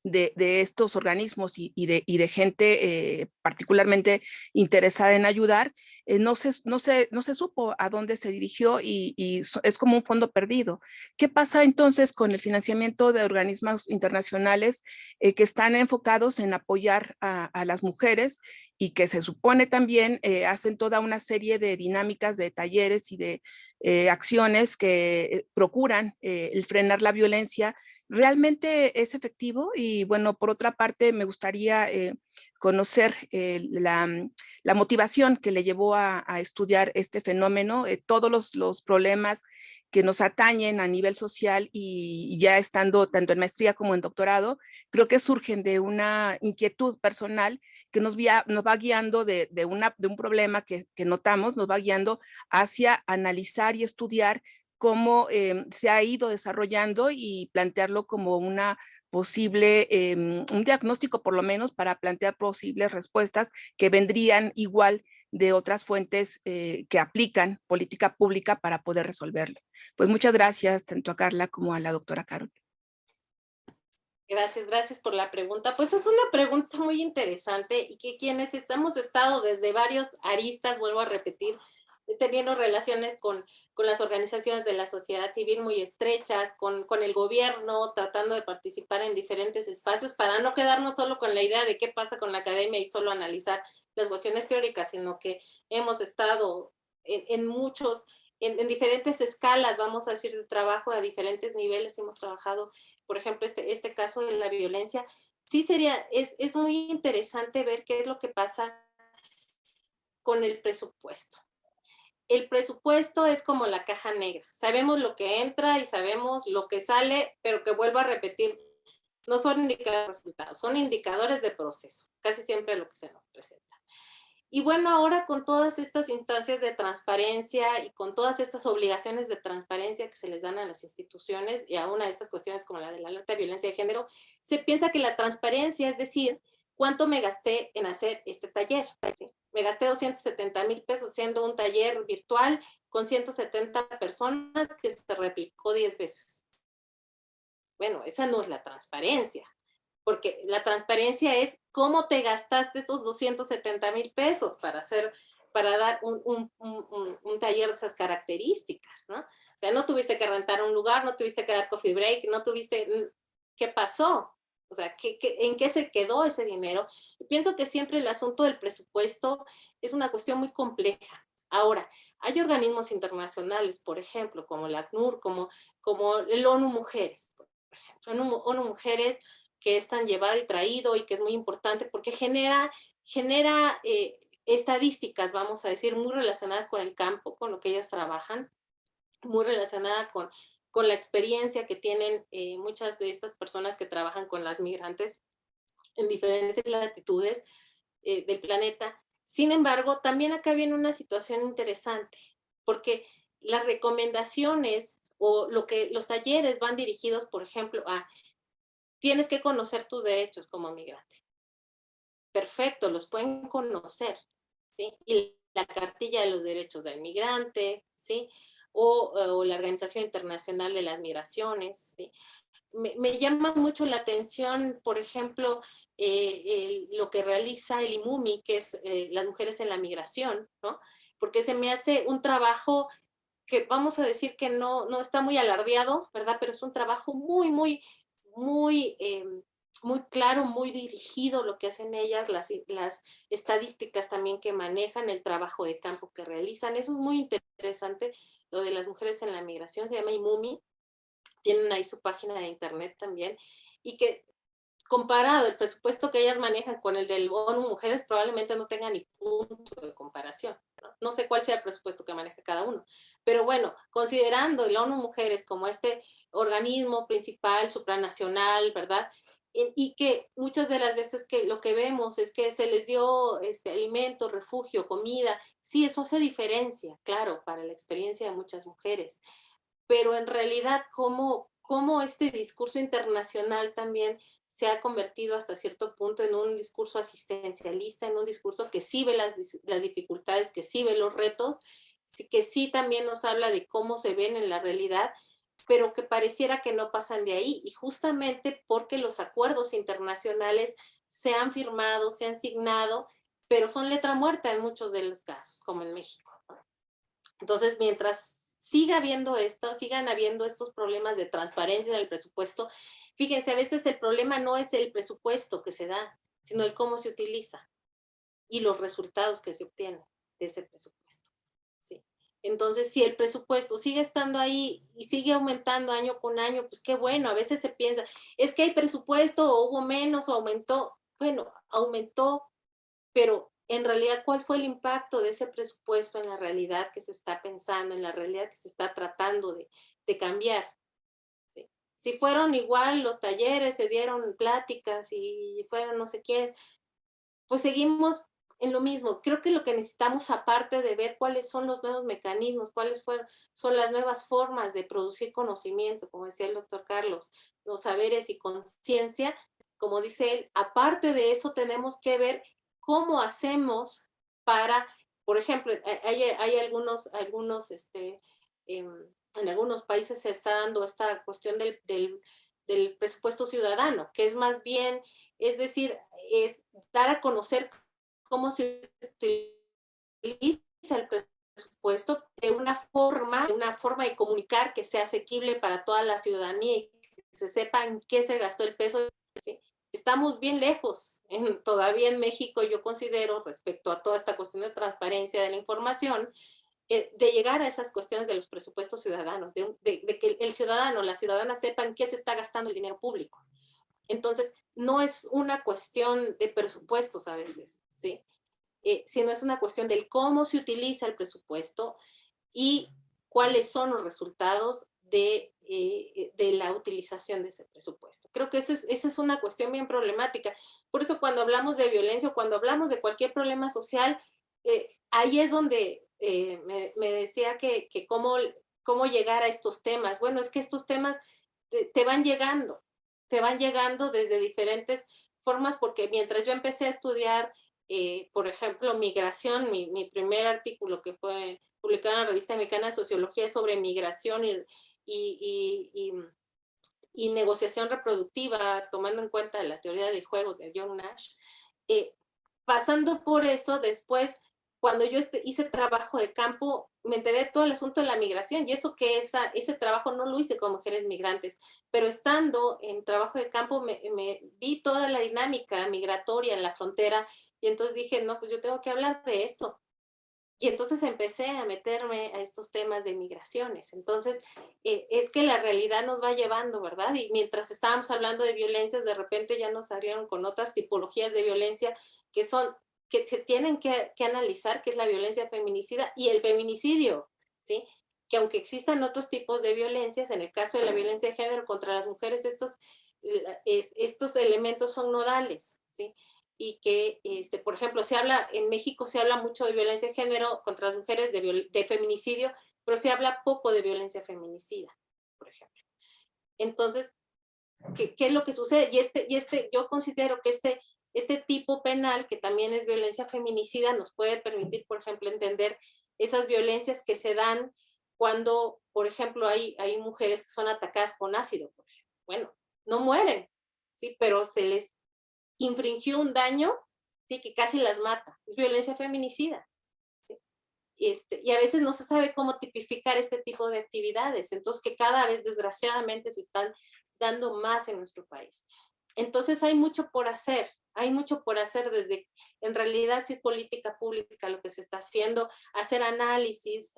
de estos organismos y de gente particularmente interesada en ayudar, no se supo a dónde se dirigió y es como un fondo perdido. ¿Qué pasa entonces con el financiamiento de organismos internacionales que están enfocados en apoyar a las mujeres y que se supone también hacen toda una serie de dinámicas, de talleres y de acciones que procuran el frenar la violencia? ¿Realmente es efectivo? Y bueno, por otra parte, me gustaría conocer la motivación que le llevó a estudiar este fenómeno, todos los problemas que nos atañen a nivel social y ya estando tanto en maestría como en doctorado, creo que surgen de una inquietud personal que nos va guiando de un problema que notamos, nos va guiando hacia analizar y estudiar cómo se ha ido desarrollando y plantearlo como una posible, un diagnóstico por lo menos para plantear posibles respuestas que vendrían igual de otras fuentes que aplican política pública para poder resolverlo. Pues muchas gracias tanto a Carla como a la doctora Carol. Gracias por la pregunta. Pues es una pregunta muy interesante y que quienes hemos estado desde varios aristas, vuelvo a repetir, teniendo relaciones con las organizaciones de la sociedad civil muy estrechas, con el gobierno, tratando de participar en diferentes espacios para no quedarnos solo con la idea de qué pasa con la academia y solo analizar las cuestiones teóricas, sino que hemos estado en diferentes escalas, vamos a decir, de trabajo a diferentes niveles. Hemos trabajado, por ejemplo, este caso de la violencia. Sí es muy interesante ver qué es lo que pasa con el presupuesto. El presupuesto es como la caja negra. Sabemos lo que entra y sabemos lo que sale, pero que vuelvo a repetir, no son indicadores de resultados, son indicadores de proceso, casi siempre lo que se nos presenta. Y bueno, ahora con todas estas instancias de transparencia y con todas estas obligaciones de transparencia que se les dan a las instituciones y a una de estas cuestiones como la de la alerta de violencia de género, se piensa que la transparencia es decir, ¿cuánto me gasté en hacer este taller? ¿Sí? Me gasté 270,000 pesos haciendo un taller virtual con 170 personas que se replicó 10 veces. Bueno, esa no es la transparencia, porque la transparencia es cómo te gastaste estos 270,000 pesos para dar un taller de esas características, ¿no? O sea, no tuviste que rentar un lugar, no tuviste que dar coffee break, no tuviste... ¿Qué pasó? O sea, ¿en qué se quedó ese dinero? Y pienso que siempre el asunto del presupuesto es una cuestión muy compleja. Ahora, hay organismos internacionales, por ejemplo, como la ACNUR, como el ONU Mujeres, por ejemplo. ONU Mujeres, que es tan llevado y traído y que es muy importante porque genera estadísticas, vamos a decir, muy relacionadas con el campo, con lo que ellas trabajan, muy relacionada con la experiencia que tienen muchas de estas personas que trabajan con las migrantes en diferentes latitudes del planeta. Sin embargo, también acá viene una situación interesante, porque las recomendaciones o los talleres van dirigidos, por ejemplo, a tienes que conocer tus derechos como migrante. Perfecto, los pueden conocer, ¿sí? Y la cartilla de los derechos del migrante, ¿sí? O la Organización Internacional de las Migraciones, ¿sí? Me llama mucho la atención, por ejemplo, lo que realiza el IMUMI, que es las mujeres en la migración, ¿no? Porque se me hace un trabajo que vamos a decir que no está muy alardeado, ¿verdad? Pero es un trabajo muy claro, muy dirigido lo que hacen ellas, las estadísticas también que manejan, el trabajo de campo que realizan. Eso es muy interesante, lo de las mujeres en la migración, se llama IMUMI, tienen ahí su página de internet también, y que comparado el presupuesto que ellas manejan con el del ONU Mujeres, probablemente no tengan ni punto de comparación. No sé cuál sea el presupuesto que maneja cada uno, pero bueno, considerando el ONU Mujeres como este organismo principal, supranacional, ¿verdad? Y que muchas de las veces que lo que vemos es que se les dio alimento, refugio, comida, sí, eso hace diferencia, claro, para la experiencia de muchas mujeres, pero en realidad cómo este discurso internacional también se ha convertido hasta cierto punto en un discurso asistencialista, en un discurso que sí ve las dificultades, que sí ve los retos, que sí también nos habla de cómo se ven en la realidad, pero que pareciera que no pasan de ahí, y justamente porque los acuerdos internacionales se han firmado, se han signado, pero son letra muerta en muchos de los casos, como en México. Entonces, mientras sigan habiendo estos problemas de transparencia en el presupuesto, fíjense, a veces el problema no es el presupuesto que se da, sino el cómo se utiliza y los resultados que se obtienen de ese presupuesto. ¿Sí? Entonces, si el presupuesto sigue estando ahí y sigue aumentando año con año, pues qué bueno. A veces se piensa, es que hay presupuesto, o hubo menos, o aumentó. Bueno, aumentó, pero en realidad, ¿cuál fue el impacto de ese presupuesto en la realidad que se está pensando, en la realidad que se está tratando de cambiar? ¿Sí? Si fueron igual los talleres, se dieron pláticas y fueron no sé quién, pues seguimos en lo mismo. Creo que lo que necesitamos, aparte de ver cuáles son los nuevos mecanismos, son las nuevas formas de producir conocimiento, como decía el doctor Carlos, los saberes y conciencia, como dice él, aparte de eso tenemos que ver cómo hacemos para, por ejemplo, hay algunos en algunos países se está dando esta cuestión del presupuesto ciudadano, que es más bien, es decir, es dar a conocer cómo se utiliza el presupuesto de una forma de comunicar que sea asequible para toda la ciudadanía y que se sepa en qué se gastó el peso. ¿Sí? Estamos bien lejos todavía en México, yo considero, respecto a toda esta cuestión de transparencia de la información, de llegar a esas cuestiones de los presupuestos ciudadanos, de que el ciudadano, la ciudadana sepa en qué se está gastando el dinero público. Entonces, no es una cuestión de presupuestos a veces, ¿sí? Sino es una cuestión del cómo se utiliza el presupuesto y cuáles son los resultados de la utilización de ese presupuesto. Creo que esa es una cuestión bien problemática. Por eso cuando hablamos de violencia o cuando hablamos de cualquier problema social, ahí es donde me decía que cómo llegar a estos temas. Bueno, es que estos temas te van llegando desde diferentes formas, porque mientras yo empecé a estudiar, por ejemplo, migración, mi primer artículo que fue publicado en la Revista Mexicana de Sociología sobre migración y negociación reproductiva, tomando en cuenta la teoría del juego de John Nash, pasando por eso, después, cuando yo hice trabajo de campo, me enteré de todo el asunto de la migración, y eso que ese trabajo no lo hice con mujeres migrantes, pero estando en trabajo de campo me vi toda la dinámica migratoria en la frontera, y entonces dije, no, pues yo tengo que hablar de esto. Y entonces empecé a meterme a estos temas de migraciones. Entonces, es que la realidad nos va llevando, ¿verdad? Y mientras estábamos hablando de violencias, de repente ya nos salieron con otras tipologías de violencia que se tienen que analizar, que es la violencia feminicida y el feminicidio, ¿sí? Que aunque existan otros tipos de violencias, en el caso de la violencia de género contra las mujeres, estos elementos son nodales, ¿sí? Y que, por ejemplo, en México se habla mucho de violencia de género contra las mujeres, de feminicidio, pero se habla poco de violencia feminicida, por ejemplo. Entonces, ¿qué es lo que sucede? Yo considero que este tipo penal, que también es violencia feminicida, nos puede permitir, por ejemplo, entender esas violencias que se dan cuando, por ejemplo, hay mujeres que son atacadas con ácido, por ejemplo. Bueno, no mueren, ¿sí? Pero se les infringió un daño, ¿sí? Que casi las mata. Es violencia feminicida. ¿Sí? Y a veces no se sabe cómo tipificar este tipo de actividades, entonces que cada vez desgraciadamente se están dando más en nuestro país. Entonces hay mucho por hacer desde, en realidad si es política pública lo que se está haciendo, hacer análisis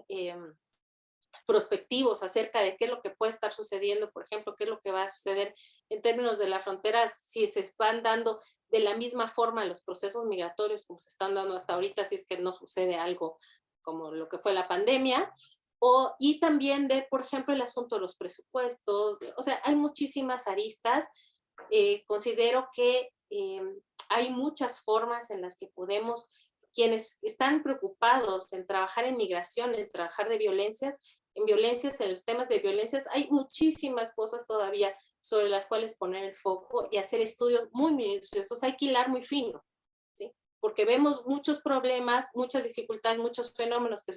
prospectivos acerca de qué es lo que puede estar sucediendo, por ejemplo, qué es lo que va a suceder en términos de la frontera, si se van dando de la misma forma los procesos migratorios como se están dando hasta ahorita, si es que no sucede algo como lo que fue la pandemia, y también ver, por ejemplo, el asunto de los presupuestos, o sea, hay muchísimas aristas. Considero que hay muchas formas en las que podemos, quienes están preocupados en trabajar en migración, en trabajar en los temas de violencias, hay muchísimas cosas todavía sobre las cuales poner el foco y hacer estudios muy minuciosos. Hay que hilar muy fino, ¿sí? Porque vemos muchos problemas, muchas dificultades, muchos fenómenos que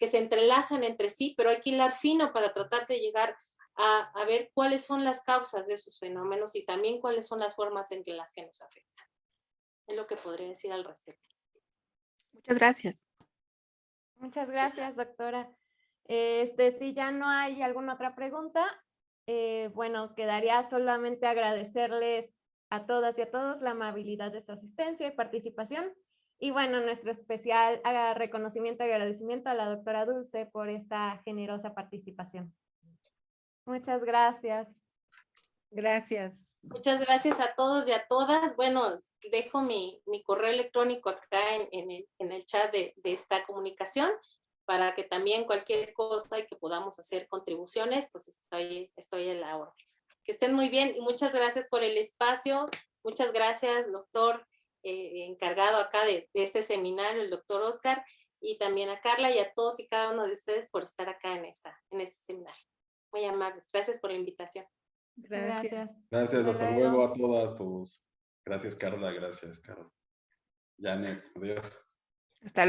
se entrelazan entre sí, pero hay que hilar fino para tratar de llegar a ver cuáles son las causas de esos fenómenos y también cuáles son las formas en las que nos afectan. Es lo que podría decir al respecto. Muchas gracias. Muchas gracias, doctora. Si ya no hay alguna otra pregunta, bueno, quedaría solamente agradecerles a todas y a todos la amabilidad de su asistencia y participación. Y bueno, nuestro especial reconocimiento y agradecimiento a la doctora Dulce por esta generosa participación. Muchas gracias. Gracias. Muchas gracias a todos y a todas. Bueno, dejo mi correo electrónico acá en el chat de esta comunicación para que también cualquier cosa y que podamos hacer contribuciones, pues estoy a la orden. Que estén muy bien y muchas gracias por el espacio. Muchas gracias, doctor encargado acá de este seminario, el doctor Oscar, y también a Carla y a todos y cada uno de ustedes por estar acá en este seminario. Muy amables. Gracias por la invitación. Gracias. Gracias, hasta luego a todas, todos. Gracias, Carla, Janet, adiós. Hasta luego.